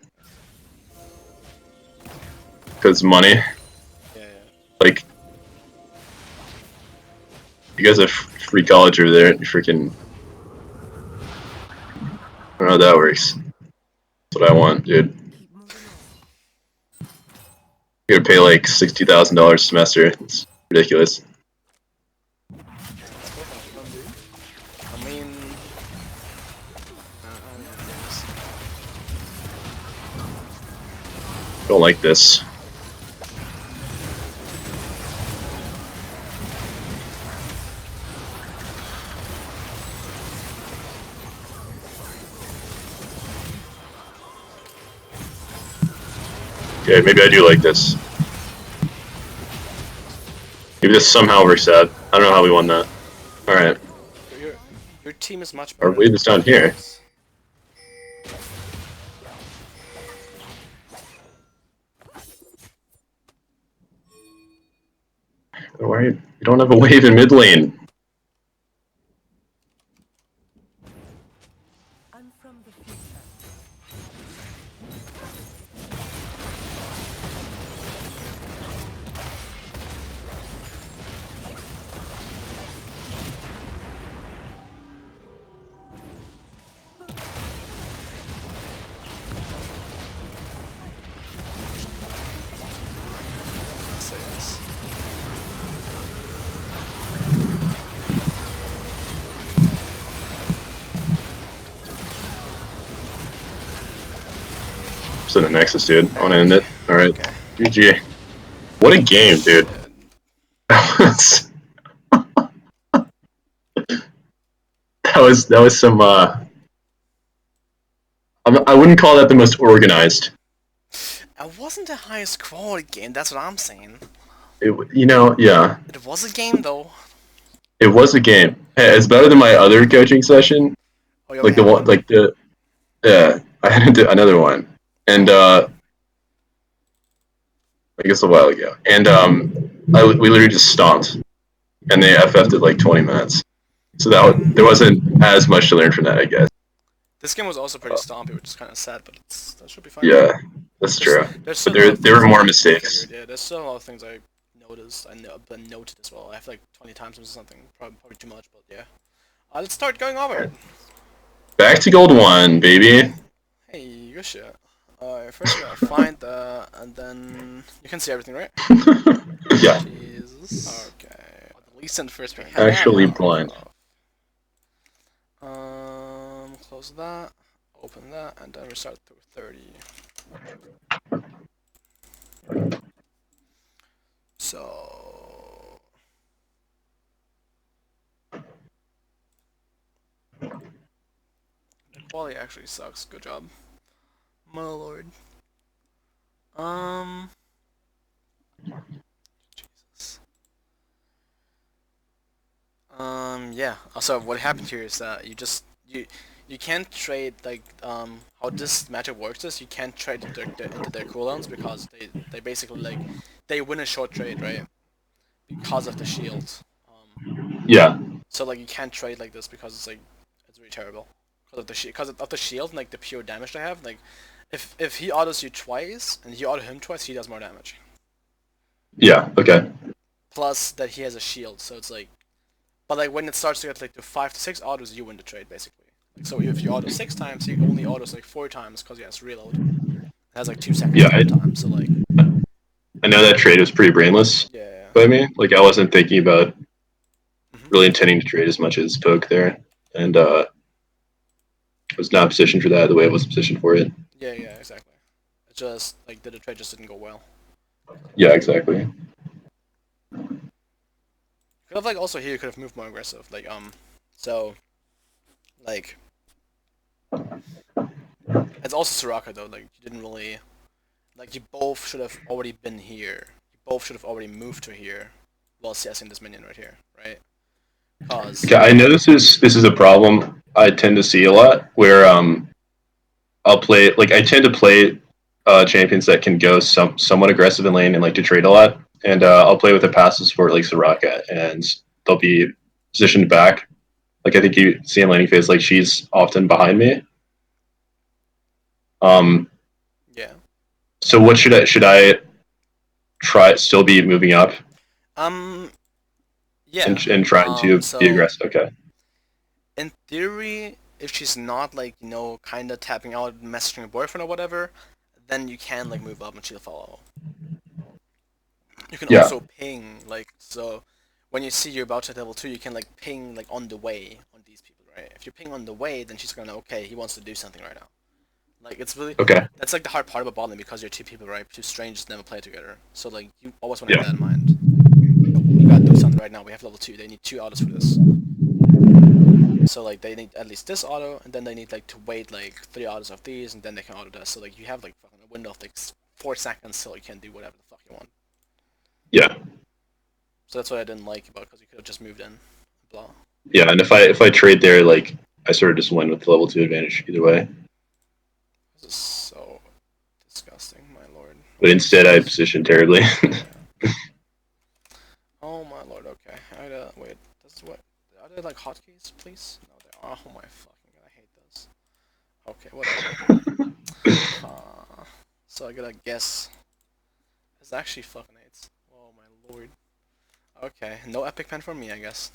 Speaker 2: because money.
Speaker 1: Yeah, yeah.
Speaker 2: Like, you guys have free college over there. You freaking. I don't know how that works. That's what I want, dude.
Speaker 3: Keep moving on.
Speaker 2: You gotta pay like $60,000 a semester. It's ridiculous.
Speaker 1: Let's go for fun, dude. I mean... I don't know, guys.
Speaker 2: Don't like this. Okay, maybe I do like this. Maybe this somehow works out. I don't know how we won that. Alright.
Speaker 1: Your team is much
Speaker 2: Our
Speaker 1: better
Speaker 2: wave is down here.
Speaker 1: yours.
Speaker 2: Why you don't have a wave in mid lane?
Speaker 3: I'm from the future.
Speaker 1: Say yes.
Speaker 2: Just in the Nexus, dude. I wanna end it. Alright.
Speaker 1: Okay.
Speaker 2: GG. What a game, dude.
Speaker 1: Shit.
Speaker 2: That was some I wouldn't call that the most organized.
Speaker 1: It wasn't the highest quality game, that's what I'm saying.
Speaker 2: Yeah.
Speaker 1: It was a game though.
Speaker 2: It was a game. Hey, it's better than my other coaching session.
Speaker 1: Oh, you
Speaker 2: Like
Speaker 1: already had one?
Speaker 2: yeah, I had to do another one. And I guess a while ago. And we literally just stomped. And they FF'd it like 20 minutes. So there wasn't as much to learn from that, I guess.
Speaker 1: This game was also pretty stompy, which is kind of sad, but that should be fine.
Speaker 2: Yeah, that's true.
Speaker 1: There's
Speaker 2: But
Speaker 1: still a lot of
Speaker 2: there were
Speaker 1: things
Speaker 2: more
Speaker 1: I
Speaker 2: mistakes.
Speaker 1: figured, yeah, there's still a lot of things I noticed, but noted as well. I have like 20 times or something, probably too much, but yeah. Let's start going over it.
Speaker 2: Back to gold 1, baby.
Speaker 1: Hey, good shit. First we gotta find and then you can see everything, right?
Speaker 2: Yeah,
Speaker 1: Jesus. Okay. At least in first we have
Speaker 2: actually
Speaker 1: that.
Speaker 2: blind.
Speaker 1: Close that, open that, and then restart through 30. So the quality actually sucks. Good job, my lord. Jesus. Yeah. Also, what happened here is that you can't trade like how this matchup works is you can't trade into their cooldowns because they basically like they win a short trade, right? Because of the shield.
Speaker 2: Yeah,
Speaker 1: So like you can't trade like this because it's really terrible because of the shield and like the pure damage they have. Like if he autos you twice and you auto him twice, he does more damage.
Speaker 2: yeah, okay.
Speaker 1: Plus that he has a shield, so it's like, but like when it starts to get like to 5 to 6 autos, you win the trade basically. Like, so if you auto 6 times, he only autos like 4 times because he has reload. It has like 2 seconds
Speaker 2: Yeah,
Speaker 1: downtime, so like
Speaker 2: I know that trade was pretty brainless
Speaker 1: yeah.
Speaker 2: by me. Like, I wasn't thinking about
Speaker 1: Mhm.
Speaker 2: really intending to trade as much as poke there. And I was not positioned for that the way I was positioned for it.
Speaker 1: Yeah, exactly. It just like the trade just didn't go well.
Speaker 2: Yeah, exactly.
Speaker 1: Could have like also here you could have moved more aggressive, like so like it's also Soraka though, like you didn't really like you both should have already been here. You both should have already moved to here while CSing this minion right here, right? Cause
Speaker 2: Okay, I know this is a problem I tend to see a lot where I'll play like I tend to play champions that can go somewhat aggressive in lane and like to trade a lot, and I'll play with a passive support like Soraka, and they'll be positioned back. Like I think you see in laning phase, like she's often behind me. Um,
Speaker 1: yeah.
Speaker 2: so what should I try still be moving up
Speaker 1: Um. Yeah.
Speaker 2: and trying to be
Speaker 1: So
Speaker 2: aggressive? Okay.
Speaker 1: in theory, if she's not like kind of tapping out, messaging her boyfriend or whatever, then you can like move up and she'll follow. You can
Speaker 2: Yeah.
Speaker 1: also ping like so. When you see you're about to hit level 2, you can like ping like on the way on these people, right? If you ping on the way, then she's gonna know, okay, he wants to do something right now. Like it's really
Speaker 2: Okay.
Speaker 1: that's like the hard part about bot lane because you're two people, right? Two strangers never play together. So like you always want to keep
Speaker 2: Yeah.
Speaker 1: that in mind. Yo, we gotta do something right now. We have level 2. They need 2 autos for this. So like they need at least this auto, and then they need like to wait like 3 autos of these, and then they can auto this. So like you have like fucking a window of like 4 seconds till you can do whatever the fuck you want.
Speaker 2: Yeah.
Speaker 1: So that's what I didn't like about because you could have just moved in. Blah.
Speaker 2: Yeah. And if I trade there, like I sort of just win with the level 2 advantage either way.
Speaker 1: This is so disgusting, my lord.
Speaker 2: But
Speaker 1: Okay,
Speaker 2: instead, I position terribly.
Speaker 1: yeah. Oh my lord. Okay. I wait. This is what. Are there like hotkeys, please? No, they are. Oh my fucking god. I hate this. Okay. Whatever. So I gotta guess. It's actually fucking 8. Oh my lord. Okay. No epic pen for me, I guess.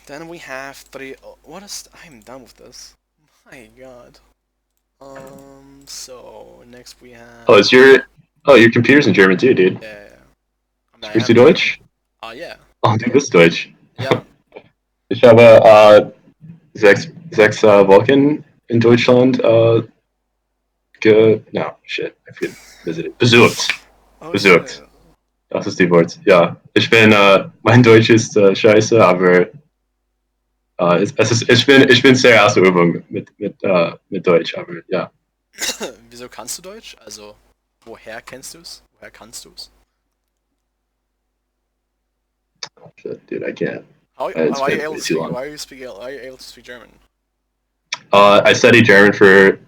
Speaker 1: Then we have 3. Oh, what is? I'm done with this. My god. So next we
Speaker 2: Oh,
Speaker 1: have.
Speaker 2: your computer's in German too, dude.
Speaker 1: Yeah, yeah, yeah. I mean, I
Speaker 2: Sprichst
Speaker 1: have
Speaker 2: du
Speaker 1: German.
Speaker 2: Deutsch?
Speaker 1: Yeah.
Speaker 2: Oh, du bist Deutsch.
Speaker 1: Yeah.
Speaker 2: Ich habe sechs Wochen in Deutschland no, shit, I forget, visited. Besucht.
Speaker 1: Oh
Speaker 2: Besucht.
Speaker 1: shit.
Speaker 2: Das ist die Wort. Ja, mein Deutsch ist scheiße, aber ich bin sehr aus der Übung mit Deutsch, aber ja.
Speaker 1: Wieso kannst du Deutsch? Also, woher kennst du's? Woher kannst du's?
Speaker 2: Shit, dude, I can't.
Speaker 1: How
Speaker 2: It's
Speaker 1: are you
Speaker 2: been
Speaker 1: able
Speaker 2: way
Speaker 1: to
Speaker 2: too
Speaker 1: speak?
Speaker 2: long.
Speaker 1: Why are you speaking? Are you able to speak German?
Speaker 2: I studied German for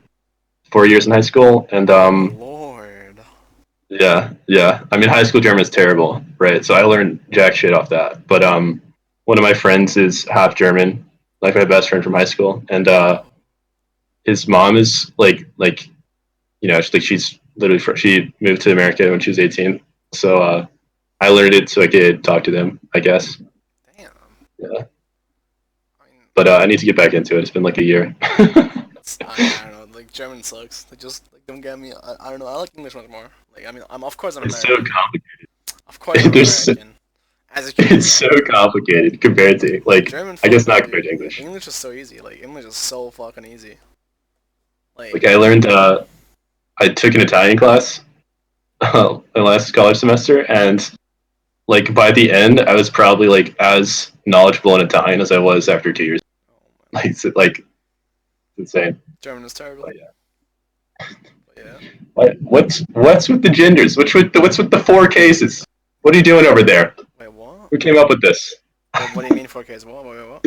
Speaker 2: 4 years in high school, and
Speaker 1: Oh lord.
Speaker 2: yeah. I mean, high school German is terrible, right? So I learned jack shit off that. But one of my friends is half German, like my best friend from high school, and
Speaker 1: Oh.
Speaker 2: his mom is like she's literally she moved to America when she was 18. So I learned it so I could talk to them, I guess.
Speaker 1: Damn.
Speaker 2: Yeah,
Speaker 1: I mean,
Speaker 2: but I need to get back into it. It's been like a year.
Speaker 1: I don't know. Like German sucks. Like just like don't get me. I don't know. I like English much more. Like I mean, I'm of course I'm
Speaker 2: It's so
Speaker 1: American.
Speaker 2: complicated.
Speaker 1: Of course I'm
Speaker 2: There's
Speaker 1: American. As you can
Speaker 2: it's
Speaker 1: hear.
Speaker 2: so complicated compared to like
Speaker 1: German
Speaker 2: I guess
Speaker 1: fucking
Speaker 2: not compared
Speaker 1: dude.
Speaker 2: to English.
Speaker 1: English is so easy. Like English is so fucking easy.
Speaker 2: Like
Speaker 1: Like
Speaker 2: I learned I took an Italian class my last college semester, and like by the end, I was probably like as knowledgeable in Italian as I was after 2 years.
Speaker 1: oh my
Speaker 2: Like
Speaker 1: lord.
Speaker 2: it's insane.
Speaker 1: German is terrible.
Speaker 2: But yeah.
Speaker 1: But yeah.
Speaker 2: What's with the genders? What's with the 4 cases? What are you doing over there?
Speaker 1: Wait, what?
Speaker 2: Who came up with this?
Speaker 1: What do you mean 4Ks? What?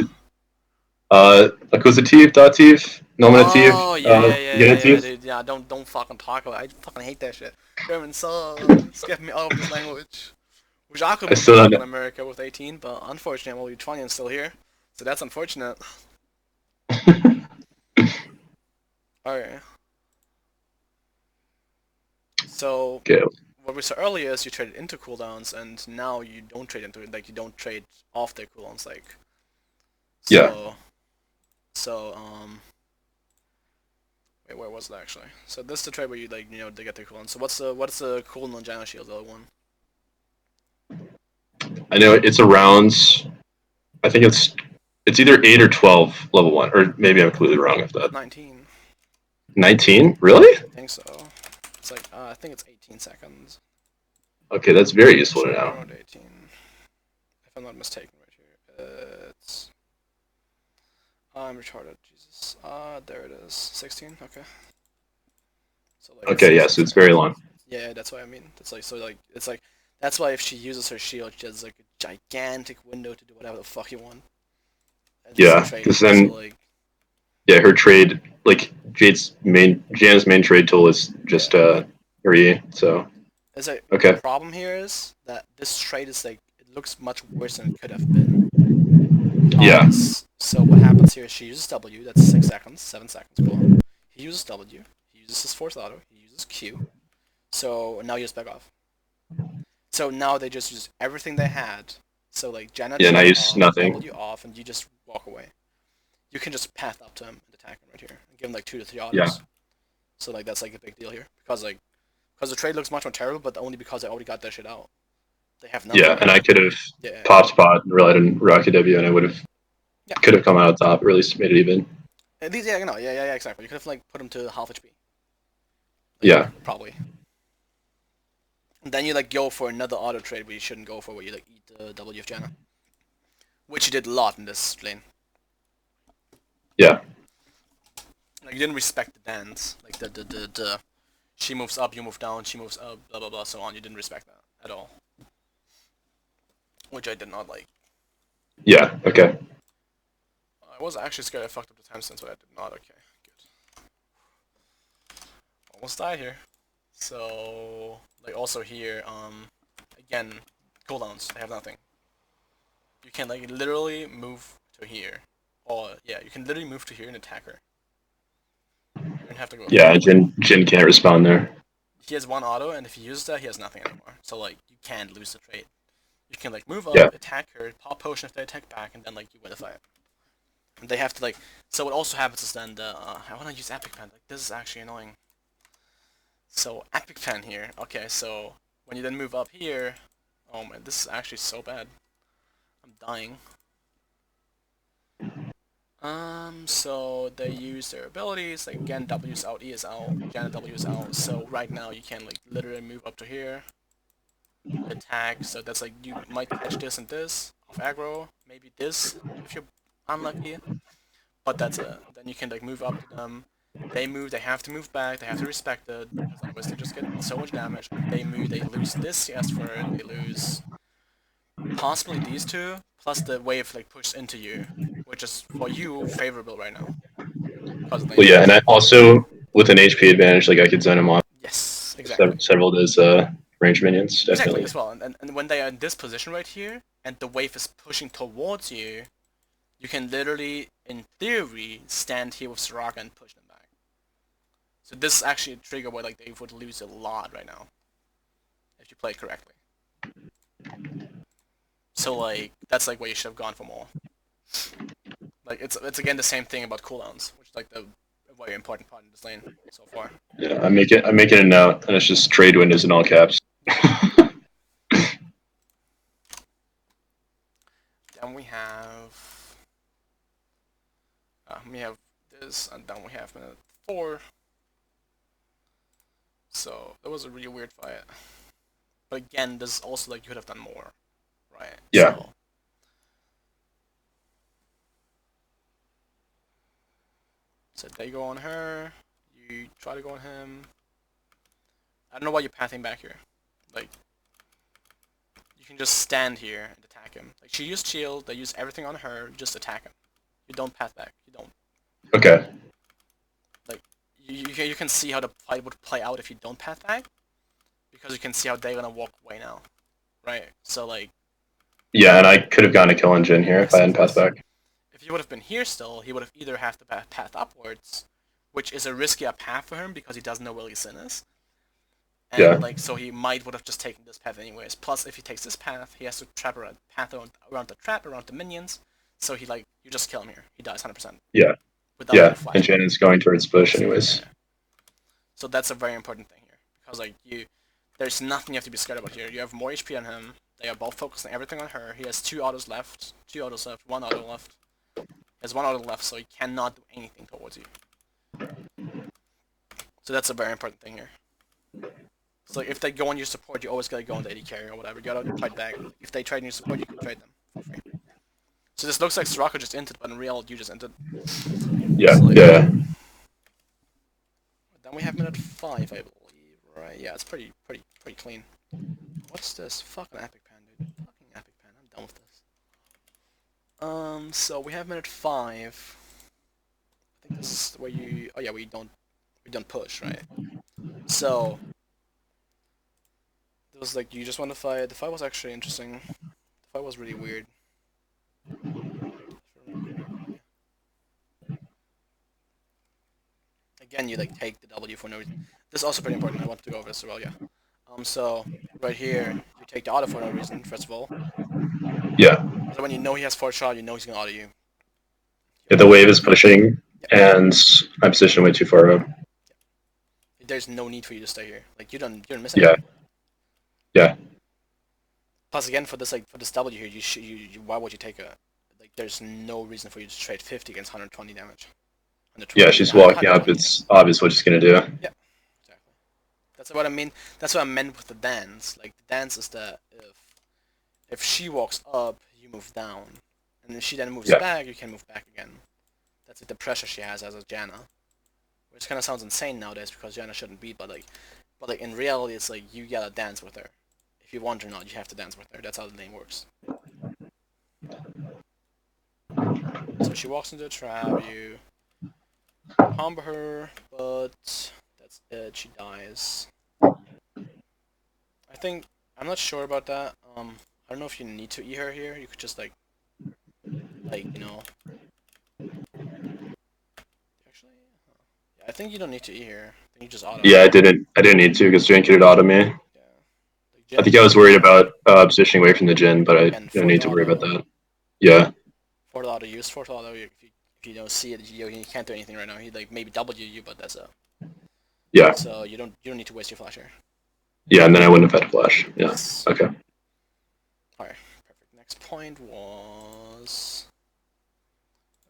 Speaker 2: Accusative, dative, nominative,
Speaker 1: Oh yeah,
Speaker 2: genitive.
Speaker 1: dude. Yeah, don't fucking talk about it. I fucking hate that shit. German sucks. Get me out of this language. Wish I could
Speaker 2: I
Speaker 1: move to
Speaker 2: still don't
Speaker 1: fucking
Speaker 2: know.
Speaker 1: America with 18, but unfortunately, well, 20 and still here. So that's unfortunate. Alright. So
Speaker 2: Okay.
Speaker 1: what we saw earlier is you traded into cooldowns, and now you don't trade into it. Like you don't trade off their cooldowns. Like
Speaker 2: Yeah.
Speaker 1: so. So. Wait, where was it actually? So this is the trade where you like they get their cooldown. So what's the cooldown on Gyno Shield, the other one?
Speaker 2: I know it's around. I think it's either 8 or 12 level 1, or maybe I'm completely wrong with
Speaker 1: It's
Speaker 2: that.
Speaker 1: 19.
Speaker 2: 19? Really?
Speaker 1: I think so. It's like I think it's 18 seconds.
Speaker 2: Okay, that's very useful to
Speaker 1: Should be
Speaker 2: know.
Speaker 1: around 18, if I'm not mistaken, right here. It's I'm retarded. Jesus. There it is. 16. Okay. So like it's
Speaker 2: Okay, yeah,
Speaker 1: 16
Speaker 2: so it's very
Speaker 1: seconds.
Speaker 2: long.
Speaker 1: Yeah, that's what I mean. It's like so like it's like That's why if she uses her shield, she has like a gigantic window to do whatever the fuck you want. At least in
Speaker 2: Yeah, because
Speaker 1: trading. So
Speaker 2: then
Speaker 1: like,
Speaker 2: yeah, her trade like Jan's main trade tool is
Speaker 1: yeah.
Speaker 2: just her E. So
Speaker 1: There's like the
Speaker 2: okay,
Speaker 1: problem here is that this trade is like it looks much worse than it could have been.
Speaker 2: yeah,
Speaker 1: Because so what happens here is she uses W, that's 6 seconds, 7 seconds, cool. He uses W, he uses his fourth auto, he uses Q. So now you just back off. So now they just use everything they had. So like Janna
Speaker 2: yeah, and I
Speaker 1: chills
Speaker 2: use
Speaker 1: off,
Speaker 2: nothing.
Speaker 1: W off, and you just walk away. You can just path up to him and attack him right here and give him like 2 to 3
Speaker 2: Yeah,
Speaker 1: autos. So like that's like a big deal here because the trade looks much more terrible, but only because they already got their shit out. They have nothing
Speaker 2: yeah,
Speaker 1: right
Speaker 2: and I
Speaker 1: now.
Speaker 2: could have
Speaker 1: Yeah,
Speaker 2: popped spot and relied on Rocket W, and I would have
Speaker 1: yeah.
Speaker 2: could have come out top, or at least made it even.
Speaker 1: At least, yeah, no, yeah, exactly. You could have like put him to half HP, like
Speaker 2: Yeah,
Speaker 1: here probably. And then you like go for another auto trade where you shouldn't go for, where you like eat the W of Janna, which you did a lot in this lane.
Speaker 2: yeah,
Speaker 1: Like you didn't respect the dance, like the she moves up, you move down, she moves up, blah blah blah, so on. You didn't respect that at all, which I did not like.
Speaker 2: yeah. Okay.
Speaker 1: I was actually scared I fucked up the timestamps, but I did not. Okay, good. Almost died here. So like also here, again, cooldowns. I have nothing. You can like literally move to here, or yeah, you can literally move to here and attack her. You don't have to go
Speaker 2: Yeah,
Speaker 1: far away.
Speaker 2: Jin can't respond there.
Speaker 1: He has one auto, and if he uses that, he has nothing anymore. So like you can't lose the trade. You can like move
Speaker 2: Yeah,
Speaker 1: up, attack her, pop potion if they attack back, and then like you win the fight. And they have to like. So what also happens is then the I want to use epic pen. Like this is actually annoying. So epic pen here. Okay, so when you then move up here, oh man, this is actually so bad. I'm dying. So they use their abilities. Like again, W is out, E is out, Janet W is out. So right now you can like literally move up to here, attack. So that's like you might catch this and this off aggro, maybe this if you're unlucky. But that's it. Then you can like move up to them. They move, they have to move back, they have to respect it, because otherwise they just get so much damage. And if they move, they lose this CS for it, they lose possibly these two, plus the wave like pushed into you, which is for you favorable right now, because of lane
Speaker 2: well, yeah, and
Speaker 1: damage.
Speaker 2: I also with an HP advantage, like I could zone him off
Speaker 1: Yes, exactly.
Speaker 2: several of those range minions,
Speaker 1: Exactly,
Speaker 2: definitely.
Speaker 1: as well. And when they are in this position right here, and the wave is pushing towards you, you can literally, in theory, stand here with Soraka and push them back. So this is actually a trigger where like they would lose a lot right now if you play it correctly. So like that's like where you should have gone for more. Like it's again the same thing about cooldowns, which is like the very important part in this lane so far.
Speaker 2: Yeah, I'm making a note, and it's just trade windows in all caps.
Speaker 1: Yeah. Then we have this, and then we have minute 4. So that was a really weird fight. But again, this is also like you could have done more, right?
Speaker 2: Yeah,
Speaker 1: So they go on her. You try to go on him. I don't know why you're pathing back here. Like you can just stand here and attack him. Like she used shield. They use everything on her. Just attack him. You don't path back. You don't.
Speaker 2: okay.
Speaker 1: Like you can see how the fight would play out if you don't path back, because you can see how they're gonna walk away now, right? So like
Speaker 2: Yeah, and I could have gotten a kill on Jin here if I
Speaker 1: yes,
Speaker 2: hadn't passed back.
Speaker 1: if he would have been here still, he would have either have to path upwards, which is a riskier path for him because he doesn't know where Lee Sin is, and
Speaker 2: Yeah,
Speaker 1: like so he might would have just taken this path anyways. Plus, if he takes this path, he has to trap around path around the trap around the minions. So he like you just kill him here. He dies 100%
Speaker 2: yeah,
Speaker 1: without even
Speaker 2: yeah. And
Speaker 1: flashing.
Speaker 2: Jin is going towards bush,
Speaker 1: Yes, yeah,
Speaker 2: anyways.
Speaker 1: yeah. So that's a very important thing here because like there's nothing you have to be scared about here. You have more HP on him. They are both focusing everything on her. He has 2 autos left. 2 autos left. 1 auto left. He has 1 auto left, so he cannot do anything towards you. So that's a very important thing here. So like, if they go on your support, you always gotta go on the AD carry or whatever. You gotta trade back. If they trade on your support, you can trade them for free. So this looks like Soraka just entered, but in real, you just entered.
Speaker 2: Yeah,
Speaker 1: So like,
Speaker 2: yeah,
Speaker 1: then we have minute 5, I believe. Right? Yeah, it's pretty clean. What's this? Fucking epic pen, dude. Fucking epic pen. I'm done with this. So we have minute 5. I think this is where you. Oh yeah, we don't push, right? So it was like you just want to fight. The fight was actually interesting. The fight was really weird, if I remember correctly. Again, you like take the W for no reason. This is also pretty important. I wanted to go over this as well. Yeah. So right here, you take the auto for no reason. First of all,
Speaker 2: Yeah.
Speaker 1: so when you know he has 4 shot, you know he's gonna auto you. You
Speaker 2: Yeah, the
Speaker 1: auto
Speaker 2: wave
Speaker 1: him.
Speaker 2: is pushing,
Speaker 1: Yeah.
Speaker 2: and I'm positioned way too far up.
Speaker 1: There's no need for you to stay here. Like you don't miss
Speaker 2: Yeah.
Speaker 1: anything.
Speaker 2: Yeah.
Speaker 1: Plus again for this W here, why would you take a like? There's no reason for you to trade 50 against 120 damage.
Speaker 2: Yeah,
Speaker 1: 120,
Speaker 2: she's walking up.
Speaker 1: 120.
Speaker 2: It's obvious what she's gonna do.
Speaker 1: Yeah, exactly. That's what I mean. That's what I meant with the dance. Like the dance is that if she walks up, you move down, and if she then moves
Speaker 2: Yeah.
Speaker 1: back, you can move back again. That's like the pressure she has as a Janna, which kind of sounds insane nowadays because Janna shouldn't beat, but like in reality, it's like you gotta dance with her. If you want or not, you have to dance with her. That's how the lane works. So she walks into a trap, you combo her, but that's it. She dies. I think I'm not sure about that. I don't know if you need to E her here. You could just actually. Yeah, I think you don't need to E here. I think you just auto.
Speaker 2: Yeah, I didn't. I didn't need to because Jin could auto me.
Speaker 1: Yeah. Like
Speaker 2: I
Speaker 1: Jin
Speaker 2: think I was
Speaker 1: could
Speaker 2: worried about positioning away from the Jin, but I
Speaker 1: again
Speaker 2: don't
Speaker 1: fourth
Speaker 2: need to worry about
Speaker 1: auto,
Speaker 2: that. Yeah.
Speaker 1: fourth auto use fourth auto. If you don't see it, you can't do anything right now. He like maybe W you, but that's a.
Speaker 2: Yeah.
Speaker 1: So you don't need to waste your flash here.
Speaker 2: Yeah, and then I wouldn't have had flash. Yeah.
Speaker 1: Yes.
Speaker 2: Okay.
Speaker 1: Alright, perfect. Next point was.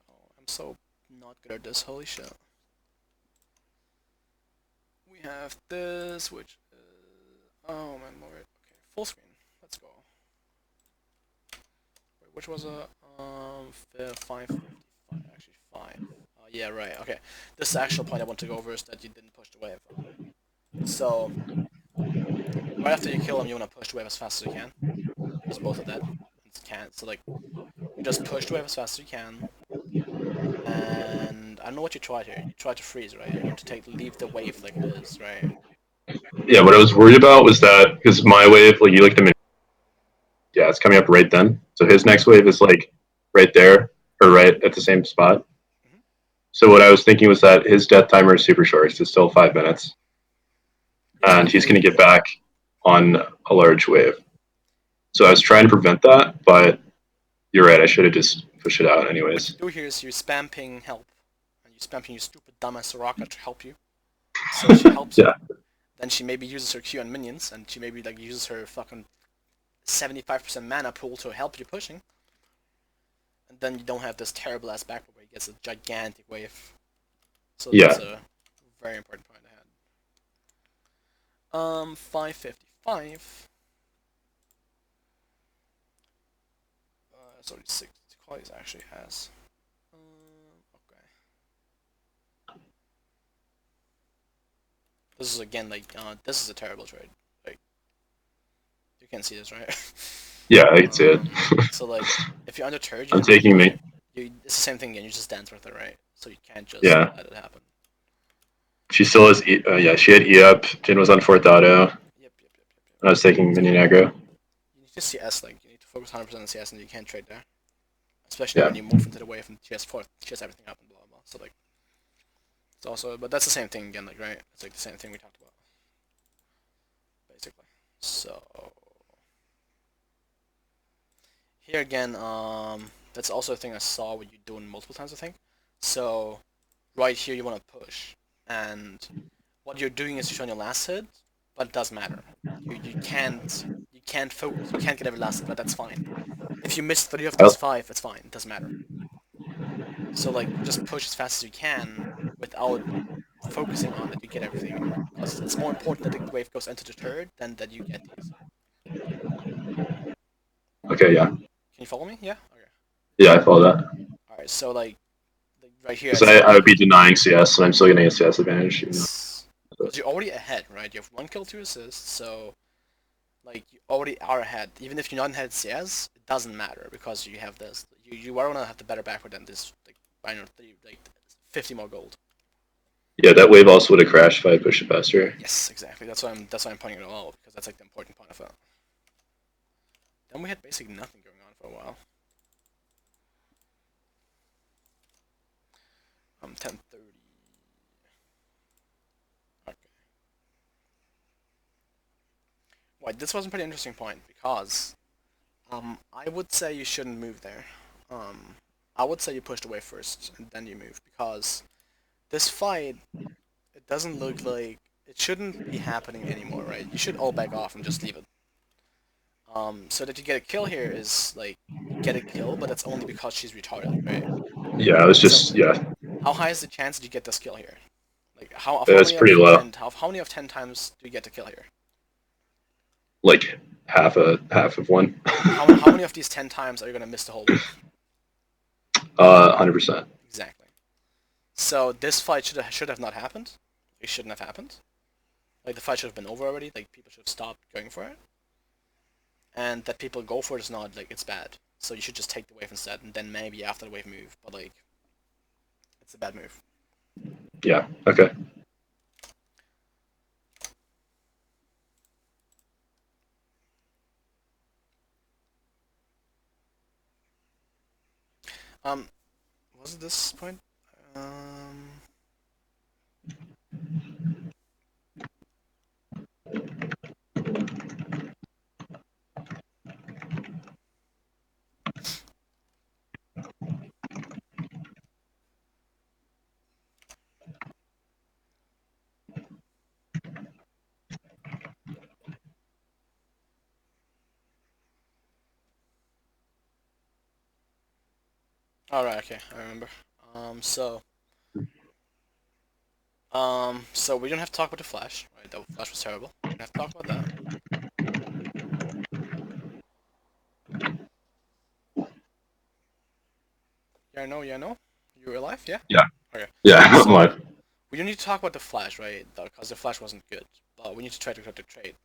Speaker 1: Oh, I'm so not good at this. Holy shit. We have this, which is. Oh man, more. Okay, full screen. Let's go. Wait, which was a 555. Actually, 5. Yeah, right. Okay. This actual point I want to go over is that you didn't push the wave. So right after you kill him, you want to push the wave as fast as you can because both are dead. Can't. So like you just push the wave as fast as you can. And I don't know what you tried here. You tried to freeze, right? You want to leave the wave like it is, right?
Speaker 2: Yeah, what I was worried about was that because my wave, like you looked at me, yeah, it's coming up right then. So his next wave is like right there or right at the same spot.
Speaker 1: Mm-hmm.
Speaker 2: So what I was thinking was that his death timer is super short. It's still 5 minutes,
Speaker 1: Yeah,
Speaker 2: and he's going to get back on a large wave. So I was trying to prevent that, but you're right. I should have just pushed it out
Speaker 1: what you
Speaker 2: anyways.
Speaker 1: do here is you spam ping help, and you spam ping your stupid dumbass Soraka to help you. So she helps
Speaker 2: Yeah.
Speaker 1: you. Then she maybe uses her Q on minions, and she maybe like uses her fucking 75% mana pool to help you pushing. And then you don't have this terrible ass backboard where he gets a gigantic wave. So
Speaker 2: Yeah.
Speaker 1: that's a very important point I had. 555. Sorry, 6 qualities actually has. Okay. This is again like this is a terrible trade. Like you can see this, right?
Speaker 2: Yeah, I can see it.
Speaker 1: So like if you're under turret, you
Speaker 2: I'm
Speaker 1: can do
Speaker 2: taking me.
Speaker 1: it's the same thing again. You just dance with it, right? So you can't just
Speaker 2: Yeah.
Speaker 1: let it happen.
Speaker 2: She still has. Yeah, she had E up. Jin was on fourth auto.
Speaker 1: Yep.
Speaker 2: I was taking minion aggro.
Speaker 1: You need to CS like you need to focus 100% on CS, and you can't trade there. Especially
Speaker 2: Yeah.
Speaker 1: when you move into the wave and she has everything up and blah blah. So like it's also, but that's the same thing again, like right? It's like the same thing we talked about, basically. So here again, that's also a thing I saw what you doing multiple times, I think. So right here you want to push, and what you're doing is you're showing your last hit, but it doesn't matter. You can't focus. You can't get every last hit, but that's fine. If you miss 3 of those
Speaker 2: Oh,
Speaker 1: 5, it's fine. It doesn't matter. So like just push as fast as you can without focusing on that you get everything, because it's more important that the wave goes into the turret than that you get these.
Speaker 2: okay. Yeah.
Speaker 1: Can you follow me? Yeah. Okay.
Speaker 2: Yeah, I follow that.
Speaker 1: All right. So like right here,
Speaker 2: Because
Speaker 1: it's
Speaker 2: I
Speaker 1: like
Speaker 2: would be denying CS, and I'm still getting a CS advantage.
Speaker 1: yes, because you're already ahead, right? You have 1 kill, 2 assists, so Like you already are ahead. Even if you're not ahead CS, it doesn't matter because you have this. You are gonna have the better backward than this. Like I don't know, 50 more gold.
Speaker 2: Yeah, that wave also would have crashed if I had pushed it faster.
Speaker 1: Yes, exactly. That's why I'm pointing it all out because that's like the important part of it. Then we had basically nothing going on for a while. 10:30. Okay. Well, this was a pretty interesting point because I would say you shouldn't move there. I would say you pushed away first and then you move because this fight it doesn't look like it shouldn't be happening anymore, right? You should all back off and just leave it. So that you get a kill here is like you get a kill, but that's only because she's retarded, right?
Speaker 2: Yeah, I was
Speaker 1: So
Speaker 2: just yeah,
Speaker 1: how high is the chance that you get this kill here? Like how
Speaker 2: that's
Speaker 1: many of
Speaker 2: pretty low.
Speaker 1: 10 how many of 10 times do you get to kill here?
Speaker 2: Like half of one.
Speaker 1: And how many of these 10 times are you gonna miss the whole wave?
Speaker 2: 100%.
Speaker 1: Exactly. So this fight should have not happened. It shouldn't have happened. Like the fight should have been over already. Like people should have stopped going for it. And that people go for it is not like it's bad. So you should just take the wave instead, and then maybe after the wave move. But like, it's a bad move.
Speaker 2: Yeah. Okay.
Speaker 1: Um, was it this point? Um, all right, okay, I remember. Um, so, so we don't have to talk about the flash, right? The flash was terrible. We don't have to talk about that. Yeah, I know, yeah, I know. You're alive, yeah.
Speaker 2: Yeah.
Speaker 1: Okay.
Speaker 2: Yeah. I'm
Speaker 1: So
Speaker 2: live.
Speaker 1: we don't need to talk about the flash, right? Because the flash wasn't good. But we need to try to cut the trade.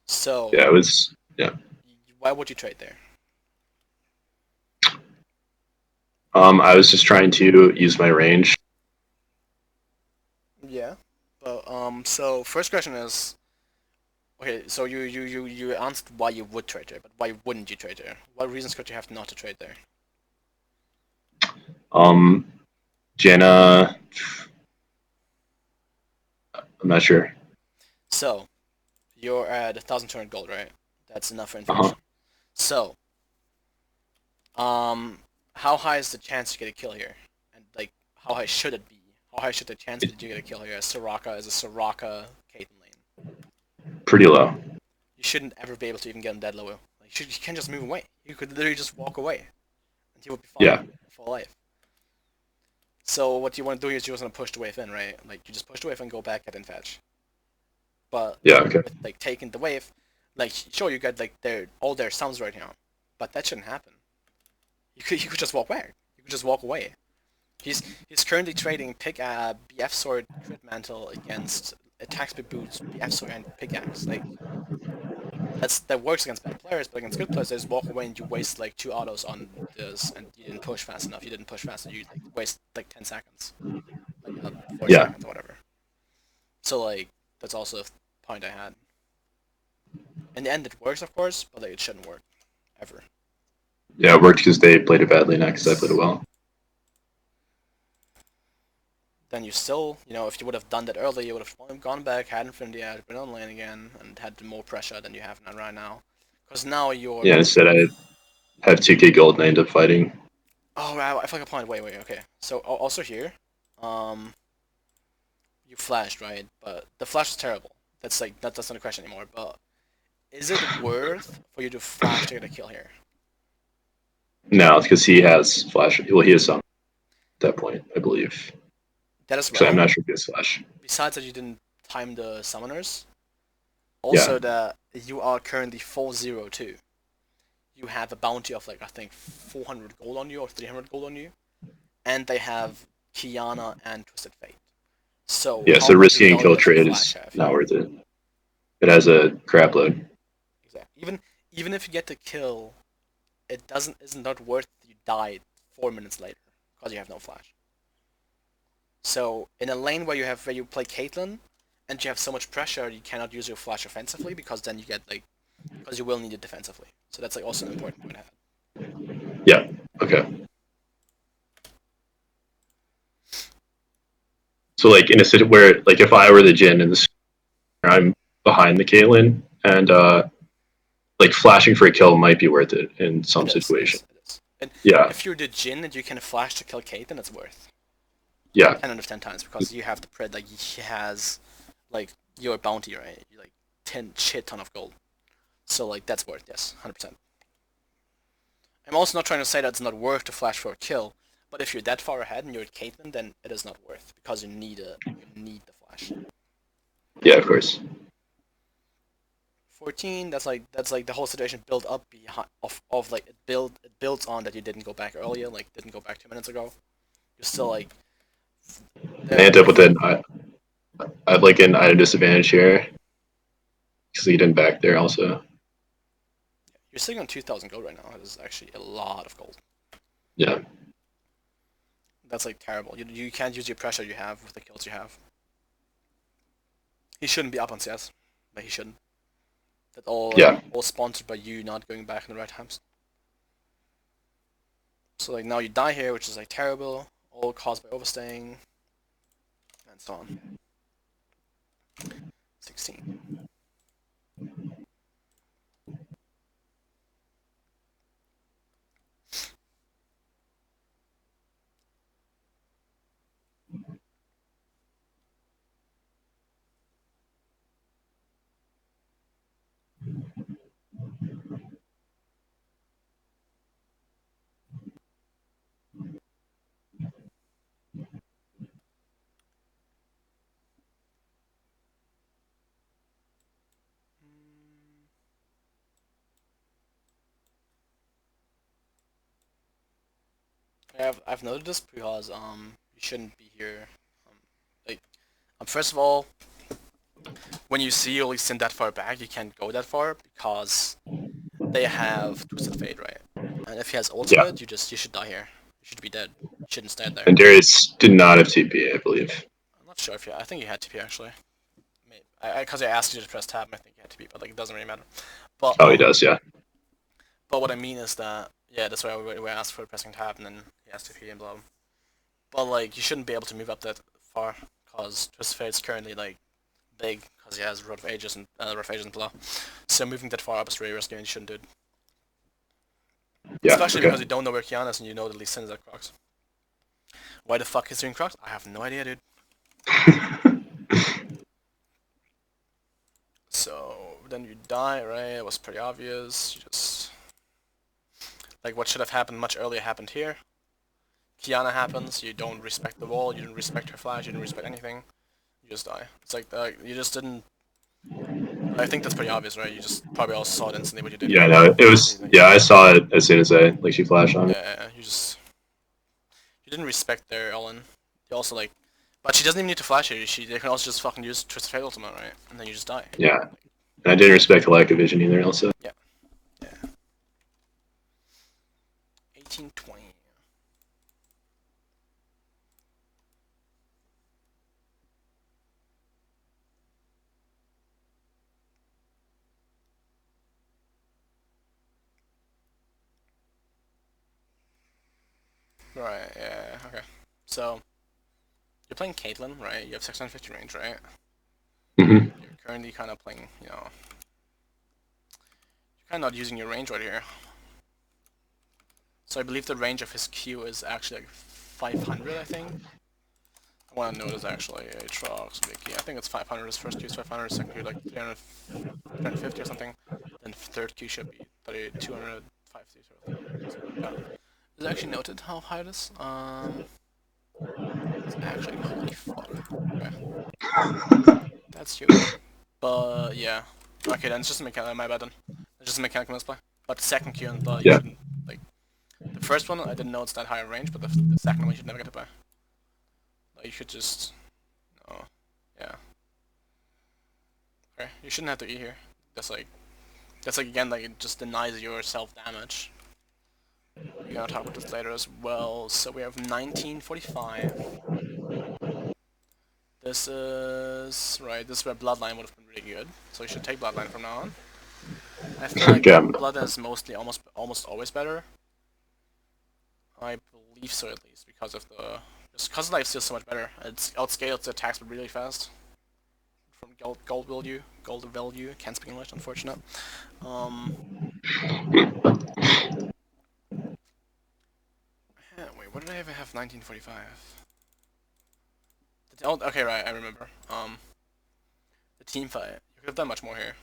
Speaker 1: So
Speaker 2: Yeah, it was. Yeah.
Speaker 1: why would you trade there?
Speaker 2: I was just trying to use my range.
Speaker 1: Yeah. But so first question is, okay, so you answered why you would trade there, but why wouldn't you trade there? What reasons could you have not to trade there?
Speaker 2: Um, Jenna, I'm not sure.
Speaker 1: So you're at 1,200 gold, right? That's enough for
Speaker 2: Uh huh.
Speaker 1: inflation. So um, how high is the chance you get a kill here? And like, how high should it be? How high should the chance be that you get a kill here? As Soraka Caitlyn lane.
Speaker 2: Pretty low.
Speaker 1: You shouldn't ever be able to even get him dead low. Like you can't just move away. You could literally just walk away, and he would be fine
Speaker 2: Yeah.
Speaker 1: for life. So what you want to do is you just want to push the wave in, right? Like you just push the wave and go back at and fetch. But
Speaker 2: Yeah. Okay.
Speaker 1: with like taking the wave, like sure you got like all their sounds right now, but that shouldn't happen. You could just walk back. You could just walk away. He's currently trading BF sword crit mantle against attack speed boots, BF sword and pickaxe. Like that works against bad players, but against good players, they just walk away and you waste like 2 autos on this, and you didn't push fast enough. You didn't push fast, enough. You like waste like 10 seconds, like 40
Speaker 2: Yeah.
Speaker 1: seconds or whatever. So like that's also a point I had. In the end, it works, of course, but like, it shouldn't work ever.
Speaker 2: Yeah, it worked because they played it badly, not because I played it well.
Speaker 1: Then you still, if you would have done that early, you would have gone back, had Infinity out, been on lane again, and had more pressure than you have right now. Because now you're.
Speaker 2: Yeah. Instead, I have 2K gold and I end up fighting.
Speaker 1: Oh, I forgot a point. Wait, okay. So also here, um, you flashed, right? But the flash was terrible. That's not a question anymore. But is it worth for you to flash to get a kill here?
Speaker 2: No, because he has flash. Well, he has some at that point, I believe.
Speaker 1: That as
Speaker 2: So I'm
Speaker 1: well.
Speaker 2: not sure if he has flash.
Speaker 1: Besides that, you didn't time the summoners.
Speaker 2: Yeah.
Speaker 1: Also, that you are currently 402. You have a bounty of like I think 400 gold on you or 300 gold on you, and they have Kiana and Twisted Fate. So
Speaker 2: Yeah.
Speaker 1: how
Speaker 2: So
Speaker 1: much
Speaker 2: risking a
Speaker 1: value
Speaker 2: kill
Speaker 1: does your
Speaker 2: trade
Speaker 1: flash
Speaker 2: is
Speaker 1: have
Speaker 2: not
Speaker 1: here?
Speaker 2: worth it. It has a crap load.
Speaker 1: So yeah, even if you get the kill, it isn't not worth you die 4 minutes later because you have no flash. So in a lane where you play Caitlyn and you have so much pressure, you cannot use your flash offensively because then you get like because you will need it defensively. So that's like also an important point to have.
Speaker 2: Yeah. Okay. So like in a situation where like if I were the Jhin and I'm behind the Caitlyn and like flashing for a kill might be worth it in some
Speaker 1: It is, it
Speaker 2: situation.
Speaker 1: is, it is. And
Speaker 2: Yeah.
Speaker 1: if you're the Jhin and you can flash to kill Caitlyn, it's worth
Speaker 2: Yeah.
Speaker 1: 10 out of 10 times because you have the pred like he has like your bounty, right? You like 10 shit ton of gold. So like that's worth, yes, 100%. I'm also not trying to say that it's not worth to flash for a kill, but if you're that far ahead and you're at Caitlyn, then it is not worth because you need the flash.
Speaker 2: Yeah, of course.
Speaker 1: 14, that's like the whole situation built up behind of like it builds on that you didn't go back earlier, like didn't go back 2 minutes ago. You're still like
Speaker 2: I end up with an I have like an item disadvantage here because he didn't back there also.
Speaker 1: you're sitting on 2,000 gold right now. That is actually a lot of gold.
Speaker 2: Yeah.
Speaker 1: That's like terrible. You can't use your pressure you have with the kills you have. He shouldn't be up on CS, but he shouldn't. That
Speaker 2: Yeah.
Speaker 1: all sponsored by you not going back in the right times. So like now you die here, which is like terrible, all caused by overstaying, and so on. 16. I've noted this because you shouldn't be here. Like first of all, when you see Oli Sin that far back, you can't go that far because they have Twisted Fate, right? And if he has
Speaker 2: Yeah.
Speaker 1: ultimate, you should die here. You should be dead. You shouldn't stand there.
Speaker 2: And Darius did not have TP, I believe.
Speaker 1: I'm not sure if I think you had TP actually. Maybe because I asked you to press tab, I think you had TP, but like it doesn't really matter. But
Speaker 2: Oh, he does, yeah.
Speaker 1: But what I mean is that yeah, that's why we asked for pressing tab and then he has TP and blah. But like you shouldn't be able to move up that far because Twisted Fate's currently like big because he has Rough Ages and blah. So moving that far up is really risky and you shouldn't do it.
Speaker 2: Yeah.
Speaker 1: Especially
Speaker 2: Okay.
Speaker 1: because you don't know where Kiana is and you know that Lee Sin is at Crocs. Why the fuck is doing Crocs? I have no idea, dude. So then you die, right? It was pretty obvious. You just like what should have happened much earlier happened here. Kiana happens. You don't respect the wall. You didn't respect her flash. You didn't respect anything. You just die. It's like you just didn't. I think that's pretty obvious, right? You just probably all saw it instantly what you did
Speaker 2: Yeah,
Speaker 1: here.
Speaker 2: no, it was.
Speaker 1: You
Speaker 2: Yeah, I saw it as soon as she flashed on me.
Speaker 1: yeah, you didn't respect their Ellen. You also like, but she doesn't even need to flash you. They can also just fucking use Twisted Fate ultimate, right? And then you just die.
Speaker 2: Yeah, and I didn't respect the lack of vision either. Also.
Speaker 1: Yeah. Yeah. 1820. Right, yeah, okay. So, you're playing Caitlyn, right? You have 650 range, right?
Speaker 2: Mm-hmm.
Speaker 1: You're currently kind of playing, you're kind of not using your range right here. So I believe the range of his Q is actually like 500, I think. I want to notice actually, Aatrox, Vicky. I think it's 500, his first Q is 500, second Q like 300, 350 or something. Then third Q should be 250 or something. So, yeah. Is it actually noted how high it is? It's actually, holy fuck. Okay. That's huge. But yeah. Okay, then it's just a mechanic. My bad then. It's just a mechanical misplay. But the second Q and you
Speaker 2: Yeah.
Speaker 1: shouldn't like. The first one I didn't know it's that high in range, but the second one you should never get hit by. Like you should just. Oh, yeah. Okay, you shouldn't have to E here. That's like. That's like again like it just denies your self damage. We're gonna talk about this later as well. So we have 1945. This is right. This is where Bloodline would have been really good. So you should take Bloodline from now on. I feel like
Speaker 2: Okay.
Speaker 1: Bloodline is mostly almost always better. I believe so at least because of the just because life steals so much better. It's outscales the attacks but really fast. From gold value. Can't speak English, unfortunate. Wait, what did I even have? 1945. Oh, okay, right, I remember. The team fight. You could have done much more here.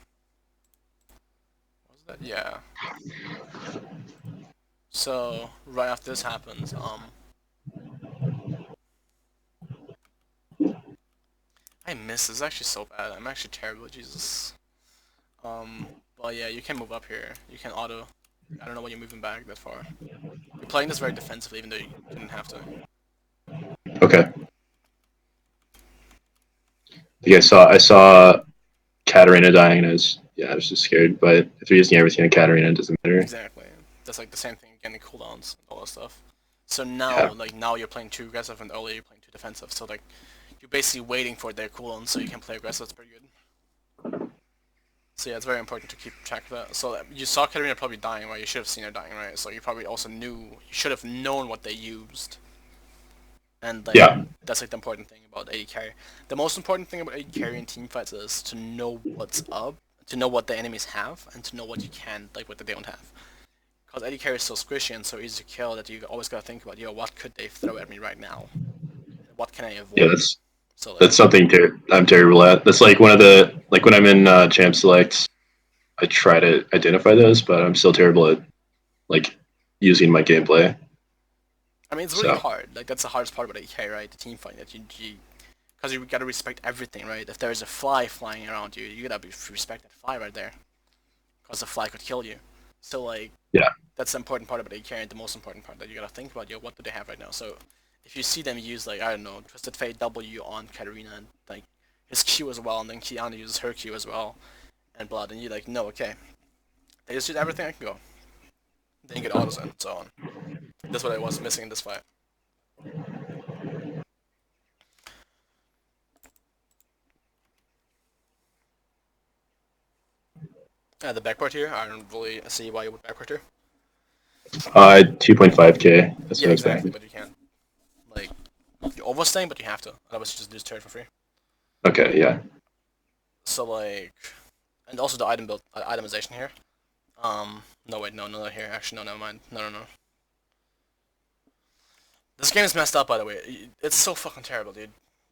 Speaker 1: What was that? Yeah. So right after this happens, I miss. This is actually so bad. I'm actually terrible. Jesus. But yeah, you can move up here. You can auto. I don't know why you're moving back that far. You're playing this very defensively, even though you didn't have to.
Speaker 2: Okay. Yeah, I saw Katarina dying, and I was just scared. But if you're using everything on Katarina, it doesn't matter.
Speaker 1: Exactly. That's like the same thing again in cooldowns and all that stuff. So now,
Speaker 2: Yeah.
Speaker 1: like now you're playing too aggressive, and earlier you're playing too defensive. So like, you're basically waiting for their cooldowns so you can play aggressive. That's pretty good. So yeah, it's very important to keep track of that. So you saw Katarina probably dying, right? You should have seen her dying, right? So you probably also knew, you should have known what they used. And like,
Speaker 2: Yeah.
Speaker 1: that's like the important thing about AD carry. The most important thing about AD carry in team fights is to know what's up, to know what the enemies have, and to know what you can, like what they don't have. Because AD carry is so squishy and so easy to kill that you always gotta think about, yo, what could they throw at me right now? What can I
Speaker 2: Yeah,
Speaker 1: avoid? So like,
Speaker 2: that's something I'm terrible at. That's like one of the like when I'm in champ selects, I try to identify those, but I'm still terrible at like using my gameplay.
Speaker 1: I mean, it's really
Speaker 2: So
Speaker 1: hard. Like that's the hardest part about AK, right? The team fight that because you gotta respect everything, right? If there's a fly flying around you, you gotta respect that fly right there, because the fly could kill you. So like,
Speaker 2: yeah,
Speaker 1: that's the important part about AK, and the most important part that you gotta think about. Yo, what do they have right now? So if you see them use like I don't know, Twisted Fate W on Katarina and like his Q as well, and then Kiana uses her Q as well, and Blood, and you like no, okay, they just use everything I can go. Then you get autos and so on. That's what I was missing in this fight. The backport here, I don't really see why you would backport here.
Speaker 2: 2.5k. That's
Speaker 1: Yeah,
Speaker 2: what I
Speaker 1: exactly,
Speaker 2: expected.
Speaker 1: but you can't. Like, you're overstaying, but you have to. Otherwise, you just lose turret for free.
Speaker 2: Okay, yeah,
Speaker 1: So, like, and also the item build, itemization here. No, wait, no, not here. Actually, no, never mind. No, no, no. This game is messed up, by the way. It's so fucking terrible, dude.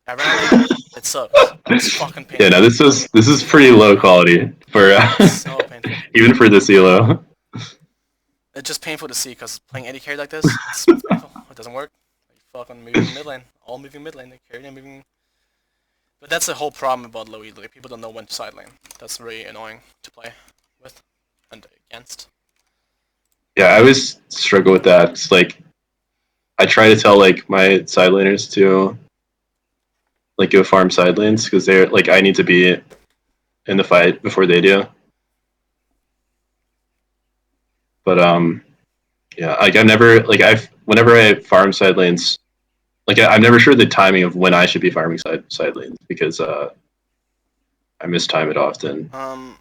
Speaker 1: Everyone, it sucks. It's fucking
Speaker 2: yeah. No,
Speaker 1: painful.
Speaker 2: this is pretty low quality for
Speaker 1: It's so painful.
Speaker 2: even for this elo.
Speaker 1: It's just painful to see, because playing any carry like this, it's painful. It doesn't work. Like, fucking moving mid lane. All moving mid lane. They carry and moving. But that's the whole problem about low elo. Like, people don't know when to side lane. That's really annoying to play with and against.
Speaker 2: Yeah, I always struggle with that. It's like I try to tell like my side laners to like go farm side lanes because they're like I need to be in the fight before they do. But yeah, like I never like I've whenever I farm side lanes, like I'm never sure the timing of when I should be farming side lanes because I mistime it often.
Speaker 1: Um,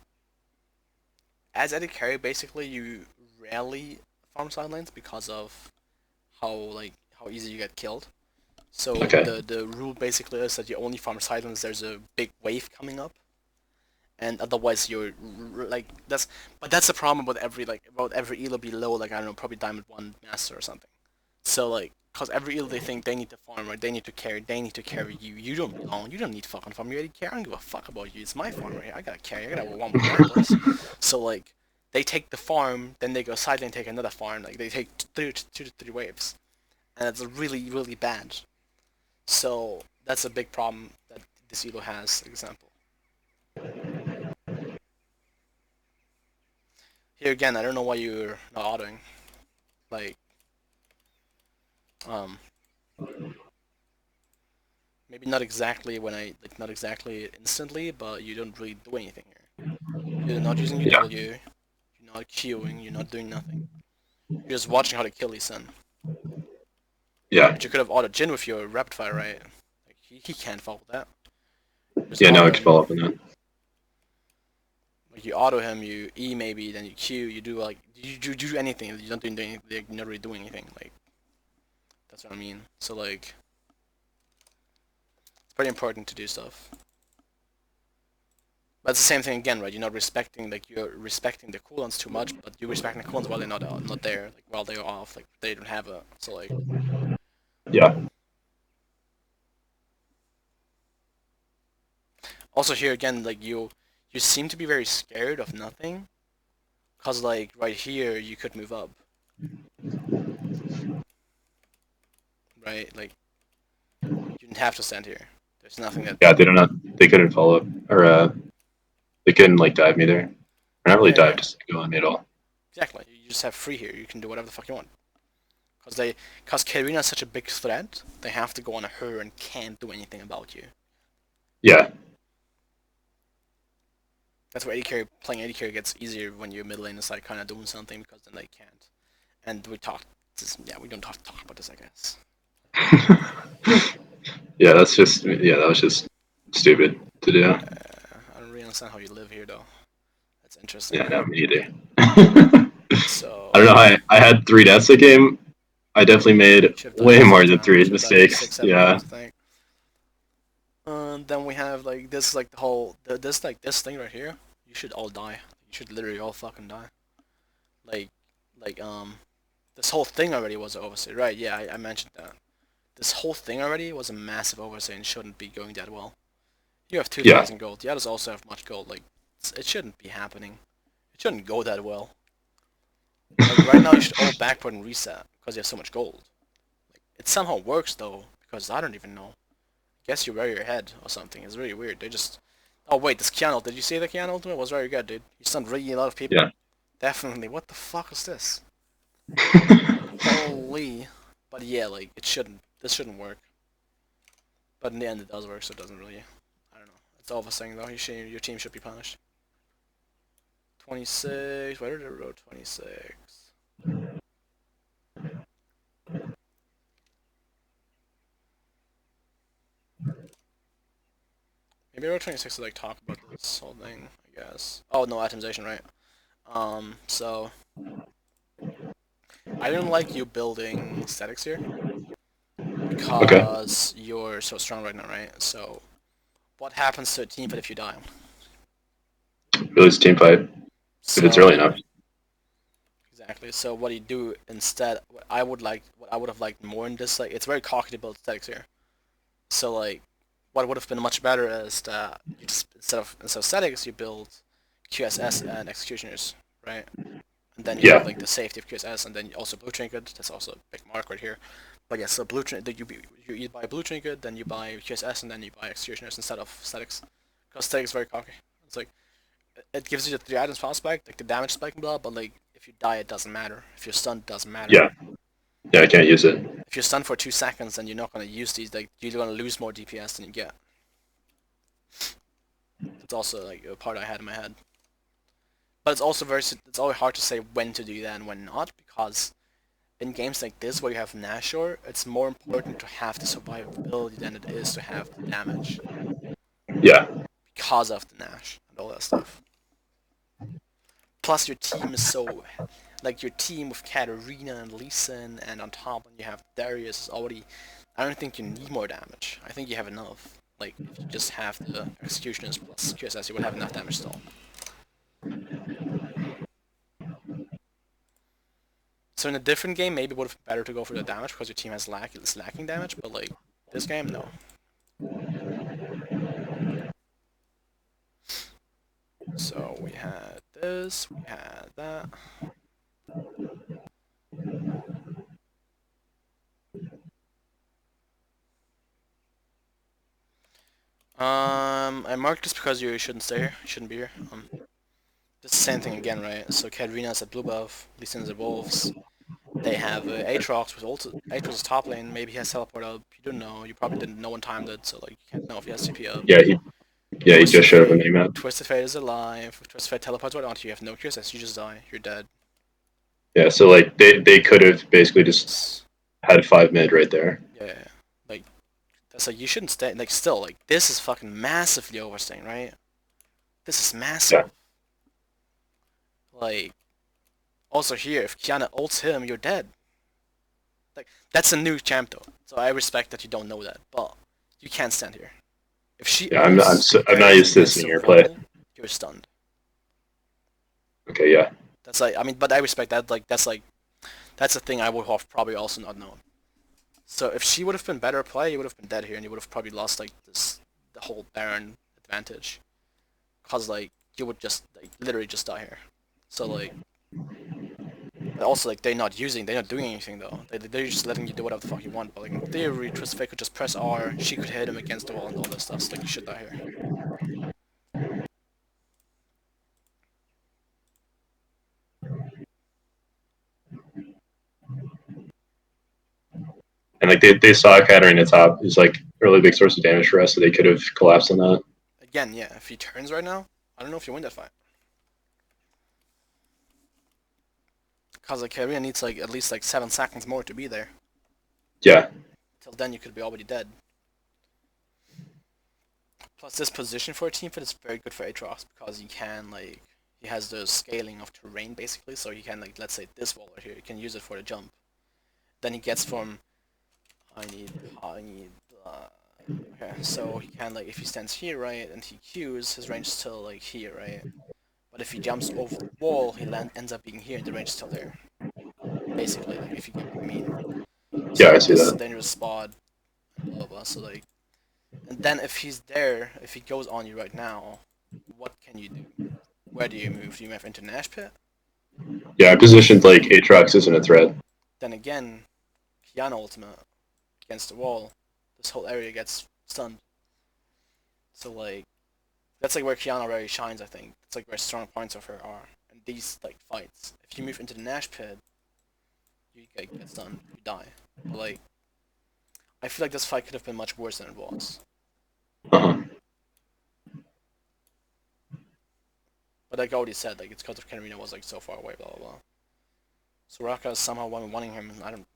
Speaker 1: as AD carry, basically you rarely farm side lanes because of how easy you get killed. So
Speaker 2: Okay.
Speaker 1: the rule basically is that you only farm side lanes. There's a big wave coming up, and otherwise you're like that's the problem about every elo below like I don't know probably Diamond 1 Master or something. So like cause every elo they think they need to farm right, they need to carry you. You don't belong. You don't need fucking farm. You already carry. I don't give a fuck about you. It's my farm right here. I gotta carry. I gotta one with Ramblers. So like they take the farm, then they go side lane take another farm. Like they take two to three waves, and it's really bad. So that's a big problem that this elo has. Example. Here again, I don't know why you're not autoing. Like, um, maybe not exactly not exactly instantly, but you don't really do anything here. You're not using your
Speaker 2: Yeah.
Speaker 1: W. You're not queuing. You're not doing nothing. You're just watching how they kill Lee Sin.
Speaker 2: Yeah.
Speaker 1: But you could have auto Jin with your rapid fire, right? Like he can't follow that. Just
Speaker 2: Yeah, no, I
Speaker 1: auto
Speaker 2: could
Speaker 1: him.
Speaker 2: follow up on that.
Speaker 1: Like you auto him, you E maybe, then you Q. You do like you do anything. You're not doing anything. You're not really doing anything. Like that's what I mean. So like it's pretty important to do stuff. But it's the same thing again, right? You're not respecting like you're respecting the cooldowns too much, but you're respecting the cooldowns while they're not there, like while they're off, like they don't have a so like
Speaker 2: Yeah.
Speaker 1: also here again like you seem to be very scared of nothing, cause like right here you could move up, right? Like you didn't have to stand here. There's nothing that
Speaker 2: Yeah, they don't know. They couldn't follow up, or they couldn't like dive me there. Or not really
Speaker 1: yeah
Speaker 2: dive,
Speaker 1: yeah
Speaker 2: just go on me at all.
Speaker 1: exactly. You just have free here. You can do whatever the fuck you want. Cause Karina is such a big threat, they have to go on her and can't do anything about you.
Speaker 2: Yeah.
Speaker 1: That's where AD carry playing AD carry gets easier when your mid lane is like kind of doing something because then they can't. And we talked. Yeah, we don't talk about this, I guess.
Speaker 2: Yeah, that's just that was just stupid to do.
Speaker 1: I don't really understand how you live here though. That's interesting.
Speaker 2: Yeah, no, me either. I don't know.
Speaker 1: So
Speaker 2: I had 3 deaths a game. I definitely made
Speaker 1: should have died
Speaker 2: way
Speaker 1: most
Speaker 2: more
Speaker 1: of the
Speaker 2: than
Speaker 1: time.
Speaker 2: 3
Speaker 1: Should have died like
Speaker 2: mistakes.
Speaker 1: 6, 7
Speaker 2: Yeah.
Speaker 1: times, I think. Then we have like this, like the whole this thing right here. You should all die. You should literally all fucking die. Like like this whole thing already was an oversight, right? Yeah, I mentioned that. This whole thing already was a massive oversight and shouldn't be going that well. You have
Speaker 2: Yeah.
Speaker 1: 2,000 gold. The others also have much gold. Like it shouldn't be happening. It shouldn't go that well. Like right now, you should all backward and reset because you have so much gold. Like it somehow works though because I don't even know. Guess you wear your head or something. It's really weird. They just. Oh wait, this Kian. Did you see the Kian ultimate? It was very good, dude. He stunned really a lot of people.
Speaker 2: Yeah.
Speaker 1: Definitely. What the fuck is this? Holy. But yeah, like it shouldn't. This shouldn't work. But in the end, it does work, so it doesn't really. I don't know. It's all of a thing though. Your team should be punished. 26. Where did it row 26? Maybe row 26 to like talk about this whole thing. I guess. Oh no, itemization, right? So I didn't like you building statics here
Speaker 2: Okay.
Speaker 1: because you're so strong right now, right? So what happens to a team fight if you die?
Speaker 2: Really, it's a team fight if it's early
Speaker 1: So
Speaker 2: enough.
Speaker 1: exactly. So what do you do instead? What I would have liked more in this, like, it's very cocky to build statics here. So like, what would have been much better is that you just instead of statics, you build QSS and executioners, right? And then you have
Speaker 2: Yeah.
Speaker 1: like the safety of QSS, and then also blue trinket. That's also a big mark right here. But yeah, so blue trinket, you buy blue trinket, then you buy QSS, and then you buy executioners instead of statics, because statics is very cocky. It's like it gives you the 3 items fast spike, like the damage spike and blah, but like if you die, it doesn't matter. If you're stunned, it doesn't matter.
Speaker 2: Yeah. Yeah, I can't use it.
Speaker 1: If you're stunned for 2 seconds, then you're not gonna use these. Like you're gonna lose more DPS than you get. That's also like a part I had in my head. But it's always hard to say when to do that and when not, because in games like this where you have Nashor, it's more important to have the survivability than it is to have the damage
Speaker 2: Yeah.
Speaker 1: because of the Nash and all that stuff. Plus your team is so like your team with Katarina and Lee Sin, and on top when you have Darius is already. I don't think you need more damage. I think you have enough. Like if you just have the executioners plus QSS, you would have enough damage still. So in a different game, maybe it would have been better to go for the damage because your team is lacking damage. But like this game, no. So we had this, we had that. I marked this because you shouldn't stay here. You shouldn't be here. It's the same thing again, right? So Katarina's at blue buff, Lee Sin's at wolves. They have Aatrox with ult. Aatrox is top lane. Maybe he has teleport up. You don't know. You probably didn't. No one timed it, so like you can't know if he has TP up.
Speaker 2: Yeah, Yeah, he
Speaker 1: Twisted
Speaker 2: just showed up in
Speaker 1: Fate.
Speaker 2: the map.
Speaker 1: Twisted Fate is alive. If Twisted Fate teleports right onto you, you have no cures, as you just die. You're dead.
Speaker 2: Yeah, so like they could have basically just
Speaker 1: Yes.
Speaker 2: had 5 mid right there.
Speaker 1: Yeah. Like that's like you shouldn't stay. Like still, like this is fucking massively overstaying, right? This is
Speaker 2: Yeah,
Speaker 1: massive. Like also here, if Kiana ults him, you're dead. Like that's a new champ though, so I respect that you don't know that, but you can't stand here. If she
Speaker 2: yeah.
Speaker 1: ults
Speaker 2: I'm not
Speaker 1: directly
Speaker 2: used to
Speaker 1: against
Speaker 2: seeing
Speaker 1: the
Speaker 2: her play.
Speaker 1: wall, you're stunned.
Speaker 2: Okay, yeah,
Speaker 1: That's like I mean, but I respect that. That's a thing I would have probably also not known. So if she would have been better play, you would have been dead here, and you would have probably lost like the whole Baron advantage, cause like you would just like literally just die here. So like, but also like they're not doing anything though. They're just letting you do whatever the fuck you want. But like in theory, Twisted could just press R, she could hit him against the wall and all this stuff. So like you should die here.
Speaker 2: and like they saw Katarina top is like a really big source of damage for us, so they could have collapsed on that.
Speaker 1: Again, yeah, if he turns right now, I don't know if you win that fight. Cause like Karina needs like at least like 7 seconds more to be there.
Speaker 2: Yeah,
Speaker 1: Till then, you could be already dead. Plus, this position for a team fit is very good for Aatrox because he can like he has the scaling of terrain basically, so he can like let's say this wall right here, he can use it for the jump. Then he gets from I need okay, so he can like if he stands here right and he Qs, his range is still like here right. But if he jumps over the wall, ends up being here and the range is still there. Basically, like if you get what I mean. So
Speaker 2: yeah, I
Speaker 1: like
Speaker 2: see
Speaker 1: this is a
Speaker 2: that.
Speaker 1: dangerous spot and blah blah blah. So like and then if he's there, if he goes on you right now, what can you do? Where do you move? Do you move into Nash Pit?
Speaker 2: Yeah, I positioned like Aatrox isn't a threat.
Speaker 1: Then again, Kiana ultimate against the wall. This whole area gets stunned. So like that's like where Kiana really shines. I think it's like where strong points of her are. And these like fights, if you move into the Nash Pit, you get stunned, you die. But like I feel like this fight could have been much worse than it was.
Speaker 2: Uh-huh.
Speaker 1: But like I already said, like it's because of Katarina was like so far away, blah blah blah. Soraka is somehow wanting him, and I don't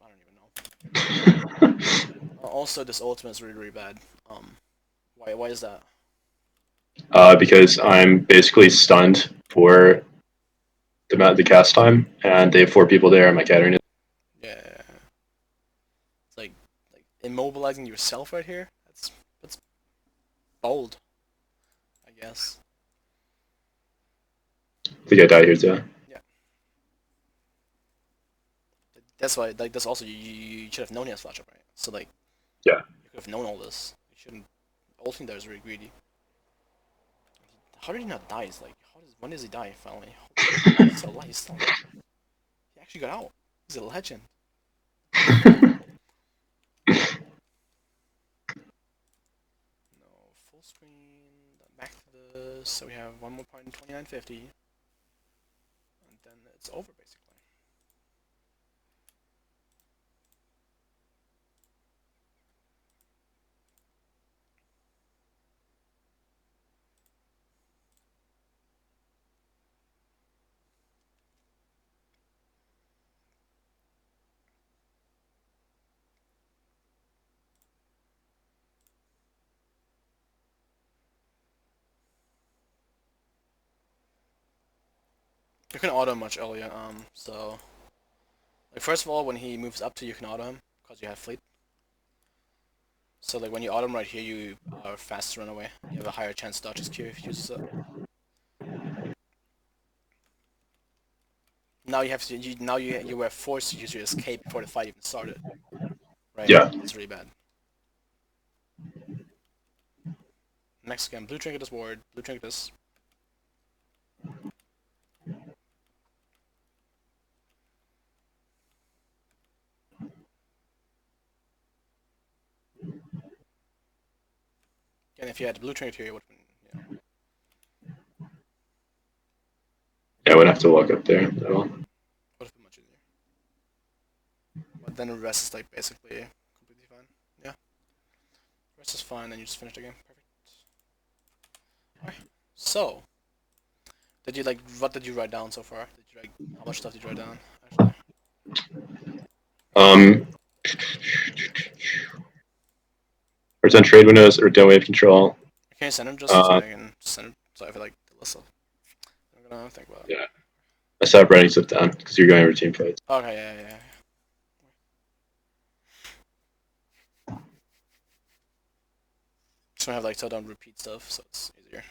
Speaker 1: even know. Also, this ultimate is really bad. Why is that?
Speaker 2: Because I'm basically stunned for the cast time, and they have 4 people there, and my Katarina.
Speaker 1: Yeah, it's like immobilizing yourself right here. That's bold, I guess.
Speaker 2: I think I died here too.
Speaker 1: Yeah, that's why. Like that's also you should have known he has flash up, right? So like
Speaker 2: Yeah.
Speaker 1: you could have known all this. You shouldn't. Ulting there is really greedy. How did he not die? It's like when does he die finally? He's still alive. He's still alive. He actually got out. He's a legend. No full screen. Then back to this. So we have one more point in 2950, and then it's over basically. You can auto much earlier. So like first of all, when he moves up to you can auto him because you have fleet. So like when you auto him right here, you are fast to run away. You have a higher chance to dodge his Q if he uses it. Now you have to. You were forced to use your escape before the fight even started. Right.
Speaker 2: Yeah.
Speaker 1: That's really bad. Next again, blue trinket is ward. Blue trinket is. And if you had the blue trinket here, it would have been
Speaker 2: Yeah, I wouldn't have to walk up there at all.
Speaker 1: would have been much easier. But then the rest is like basically completely fine. Yeah. The rest is fine, and you just finish the game. Perfect. So, did you like? What did you write down so far? Did you like? How much stuff did you write down? Actually,
Speaker 2: Um, Percent trade windows or down wave control.
Speaker 1: can you send them just so
Speaker 2: Uh,
Speaker 1: I can send them so I feel like the list of. I'm gonna think about it.
Speaker 2: yeah, I stopped writing stuff down because you're going over team fights.
Speaker 1: Okay, yeah. So I have like so I don't repeat stuff, so it's easier.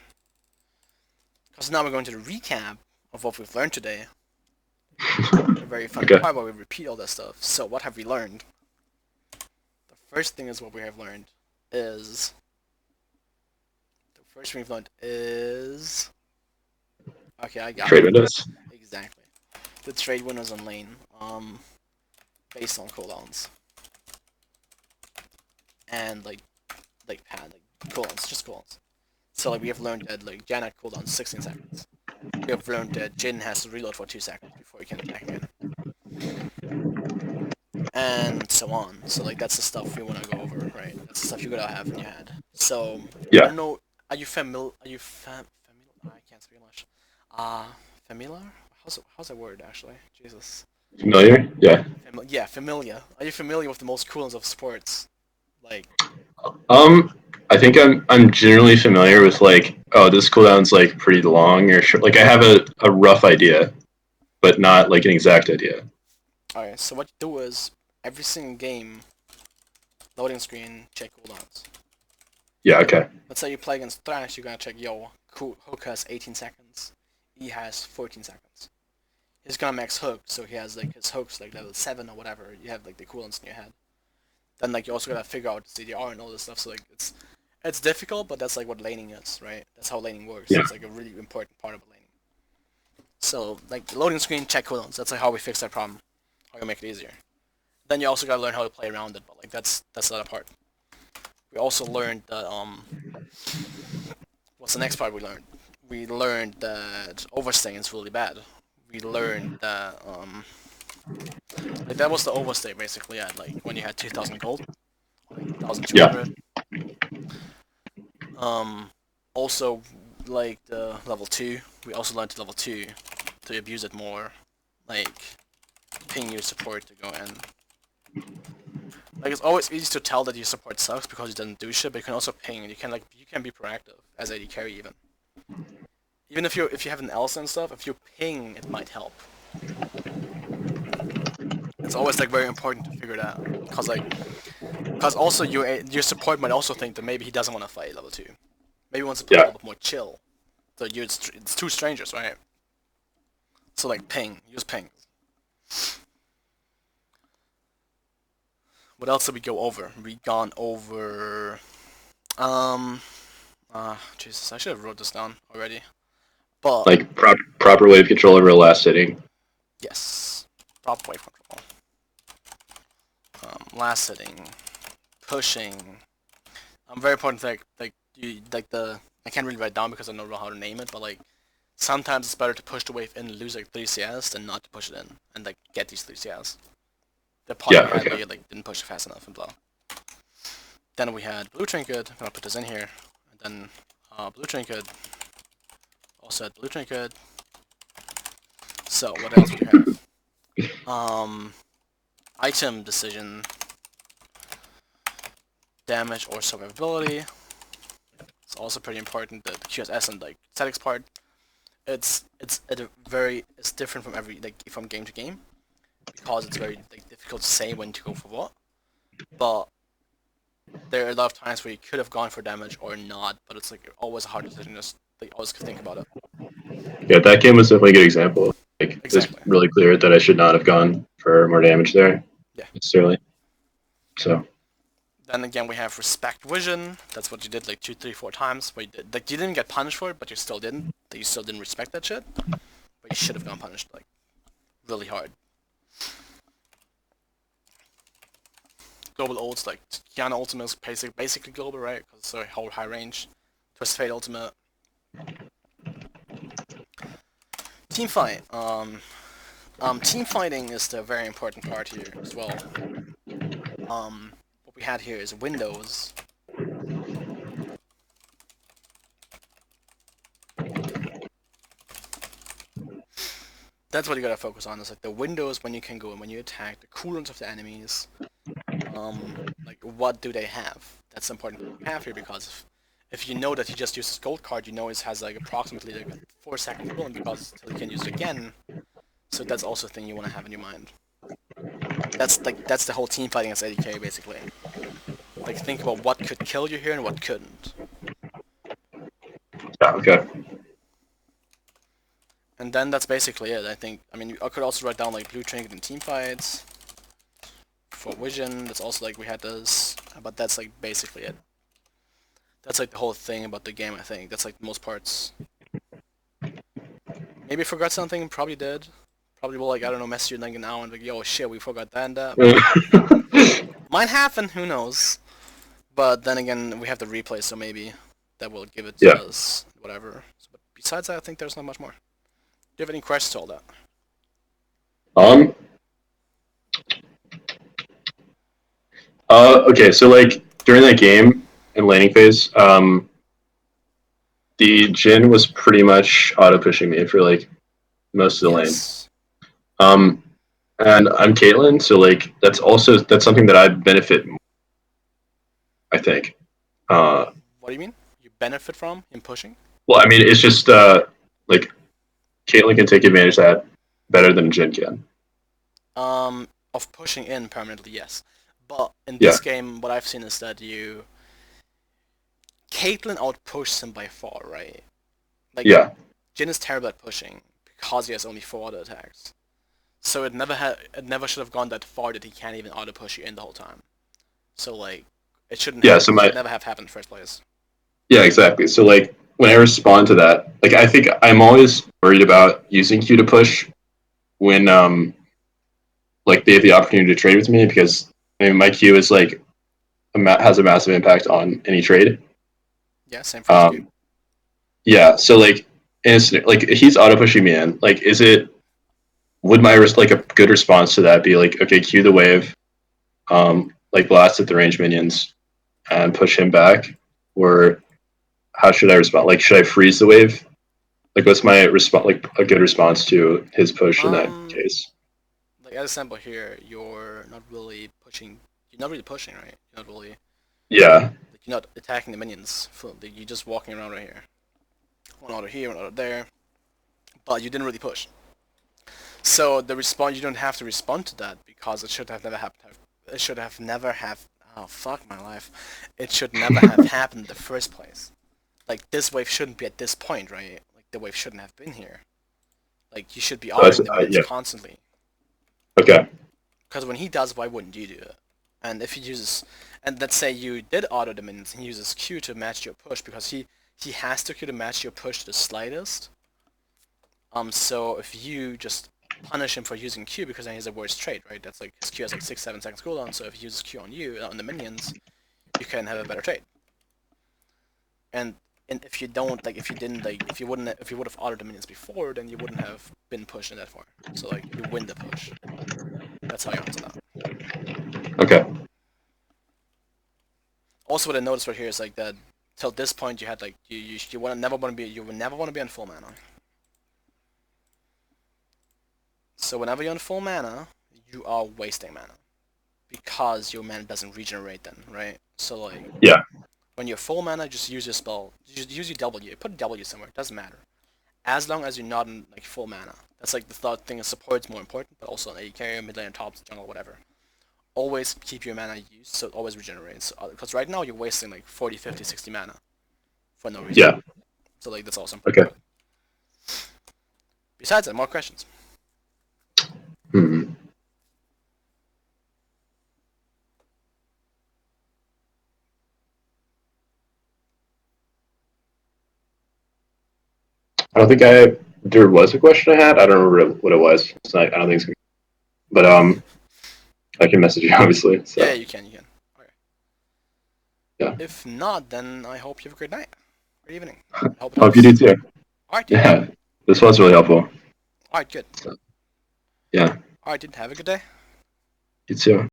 Speaker 1: Because now we're going to the recap of what we've learned today. A very fun
Speaker 2: Okay.
Speaker 1: part where we repeat all that stuff. So what have we learned? The first thing is what we have learned is okay, I got
Speaker 2: Trade
Speaker 1: it.
Speaker 2: windows.
Speaker 1: Exactly. The trade windows on lane. Based on cooldowns. And like pad, like cooldowns, just cooldowns. So like we have learned that like Janet cooldown 16 seconds. We have learned that Jin has to reload for 2 seconds before he can attack again. And so on. So like that's the stuff we want to go over, right? That's the stuff you gotta have in your head. So I
Speaker 2: Yeah.
Speaker 1: don't know. Are you familiar? Familiar? I can't speak English. Familiar? How's that word actually? Jesus.
Speaker 2: Familiar? Yeah.
Speaker 1: Yeah, familiar. Are you familiar with the most coolness of sports? Like,
Speaker 2: Um, I think I'm generally familiar with like, oh, this cooldown's like pretty long or short. Like I have a rough idea, but not like an exact idea.
Speaker 1: alright. So what you do is every single game, loading screen, check cooldowns.
Speaker 2: Yeah. Okay.
Speaker 1: Let's say you play against Thrash, you're gonna check, yo, Hook has 18 seconds, E has 14 seconds. He's gonna max Hook, so he has like his Hook's like level 7 or whatever. You have like the cooldowns in your head. Then like you also gotta figure out the CDR and all this stuff. So like it's difficult, but that's like what laning is, right? That's how laning works.
Speaker 2: Yeah.
Speaker 1: It's like a really important part of laning. So like the loading screen, check cooldowns. That's like how we fix that problem. How we make it easier. Then you also gotta learn how to play around it, but like that's the other part. We also learned that what's the next part we learned? We learned that overstaying is really bad. We learned that like that was the overstay basically at like when you had 2,000 gold, like
Speaker 2: Yeah.
Speaker 1: 1,200. Um, also like the level 2, we also learned to level 2 to abuse it more, like ping your support to go in. Like it's always easy to tell that your support sucks because you didn't do shit, but you can also ping. You can be proactive as AD carry even. Even if you have an Elsa and stuff, if you ping, it might help. It's always like very important to figure it out, cause also your support might also think that maybe he doesn't want to fight level 2. Maybe he wants to play a
Speaker 2: Yeah.
Speaker 1: little bit more chill. So it's two strangers, right? So like ping, use ping. What else did we go over? We gone over um Jesus, I should have wrote this down already. But
Speaker 2: Like proper wave control over the last hitting.
Speaker 1: yes, proper wave control. Last hitting, pushing. Very important. Like you like the I can't really write down because I don't know how to name it, but like sometimes it's better to push the wave in and lose like 3 CS than not to push it in and like get these 3 CS. The part
Speaker 2: Yeah.
Speaker 1: we had
Speaker 2: Okay.
Speaker 1: where you like didn't push it fast enough and blah. Then we had blue trinket. I'm gonna put this in here, and then blue trinket. Also had blue trinket. So what else do you have? Item decision, damage or survivability. It's also pretty important. The QSS and like statics part. It's different from from game to game because it's very like difficult to say when to go for what. But there are a lot of times where you could have gone for damage or not, but it's like always a hard decision. Just like always think about it.
Speaker 2: Yeah, that game was definitely a good example. Like it's
Speaker 1: Exactly.
Speaker 2: really clear that I should not have gone for more damage there
Speaker 1: Yeah.
Speaker 2: necessarily. So
Speaker 1: Then again, we have respect vision. That's what you did like 2, 3, 4 times. But you didn't get punished for it, but you still didn't. That you still didn't respect that shit. But you should have gone punished like really hard. Global ults like Kiana ultimate is basically global, right? Because it's a whole high range. Twist Fate ultimate. Team fight. Team fighting is the very important part here as well. What we had here is windows. That's what you gotta focus on. Is like the windows when you can go and when you attack, the cooldowns of the enemies. Like what do they have? That's the important thing you have here because if you know that he just uses gold card, you know it has like approximately like a 4 second cooldown because till he can use it again. So that's also a thing you want to have in your mind. That's the whole team fighting against ADK basically. Like think about what could kill you here and what couldn't.
Speaker 2: Yeah, okay.
Speaker 1: And then that's basically it. I think. I mean, I could also write down like blue trinket in team fights for vision. That's also like we had this, but that's like basically it. That's like the whole thing about the game. I think that's like most parts. Maybe I forgot something. Probably did. Probably will like I don't know message you like an hour and like yo shit we forgot that and that. Might happen. Who knows? But then again we have the replay, so maybe that will give it to
Speaker 2: Yeah.
Speaker 1: us. Whatever. But besides that, I think there's not much more. Do you have any questions to all that?
Speaker 2: Um. Okay, so like during that game in laning phase, the Jhin was pretty much auto pushing me for like most of the lane.
Speaker 1: Yes.
Speaker 2: Um, and I'm Caitlyn, so like that's something that I benefit. I think.
Speaker 1: What do you mean? You benefit from him pushing?
Speaker 2: Well, I mean, it's just like Caitlyn can take advantage of that better than Jhin can.
Speaker 1: Of pushing in permanently, yes. But in
Speaker 2: Yeah.
Speaker 1: this game, what I've seen is that Caitlyn outpushes him by far, right? Like,
Speaker 2: Yeah.
Speaker 1: Jhin is terrible at pushing because he has only 4 auto attacks. So it never should have gone that far that he can't even auto push you in the whole time. So like, it shouldn't
Speaker 2: Yeah.
Speaker 1: have,
Speaker 2: So
Speaker 1: it
Speaker 2: my
Speaker 1: should never have happened in the first place.
Speaker 2: yeah, exactly. So like when I respond to that, like I think I'm always worried about using Q to push when like they have the opportunity to trade with me because I mean my Q is like has a massive impact on any trade.
Speaker 1: Yeah, same for HQ.
Speaker 2: Yeah, so like instant like he's auto pushing me in. Like is it would my like a good response to that be like okay, Q the wave, like blast at the range minions and push him back, or how should I respond? Like should I freeze the wave? Like what's my response? Like a good response to his push in that case?
Speaker 1: Like as a sample here, you're not really pushing. You're not really pushing, right? You're not really.
Speaker 2: Yeah.
Speaker 1: Like, you're not attacking the minions. You're just walking around right here. One auto here, one auto there. But you didn't really push. So the response, you don't have to respond to that because it should have never happened. It should have never have. Oh fuck my life! It should never have happened in the first place. Like this wave shouldn't be at this point, right? Like the wave shouldn't have been here. Like you should be
Speaker 2: So that's,
Speaker 1: autoing the minions
Speaker 2: yeah.
Speaker 1: constantly.
Speaker 2: Okay.
Speaker 1: Because when he does, why wouldn't you do it? And if he uses, and let's say you did auto the minions, and he uses Q to match your push because he has to Q to match your push to the slightest. So if you just punish him for using Q because then he has a worse trait, right? That's like his Q has like 6-7 seconds cooldown. So if he uses Q on you on the minions, you can have a better trait. And if you don't like, if you didn't like, if you would have autoed the minions before, then you wouldn't have been pushing that far. So like you win the push. That's how you answer that.
Speaker 2: Okay.
Speaker 1: Also, what I noticed right here is like that till this point you had like you would never want to be on full mana. So whenever you're on full mana, you are wasting mana because your mana doesn't regenerate then, right? So like
Speaker 2: Yeah.
Speaker 1: when you're full mana, just use your spell, just use your W, put a W somewhere, it doesn't matter. As long as you're not in like full mana. That's like the thought thing is support is more important, but also in AD carry, mid lane, tops, jungle, whatever. Always keep your mana used so it always regenerates. Because right now you're wasting like 40, 50, 60 mana for no reason.
Speaker 2: Yeah.
Speaker 1: So like that's also important.
Speaker 2: Okay.
Speaker 1: Besides that, more questions.
Speaker 2: Hmm. I don't think there was a question I had. I don't remember what it was. So I don't think it's but I can message you obviously. So.
Speaker 1: Yeah, you can. Okay.
Speaker 2: Yeah.
Speaker 1: If not, then I hope you have a great night. Good evening.
Speaker 2: Hope you do too.
Speaker 1: Alright, dude.
Speaker 2: Yeah. This was really helpful.
Speaker 1: Alright, good.
Speaker 2: Yeah.
Speaker 1: Alright, dude. Have a good day.
Speaker 2: You too.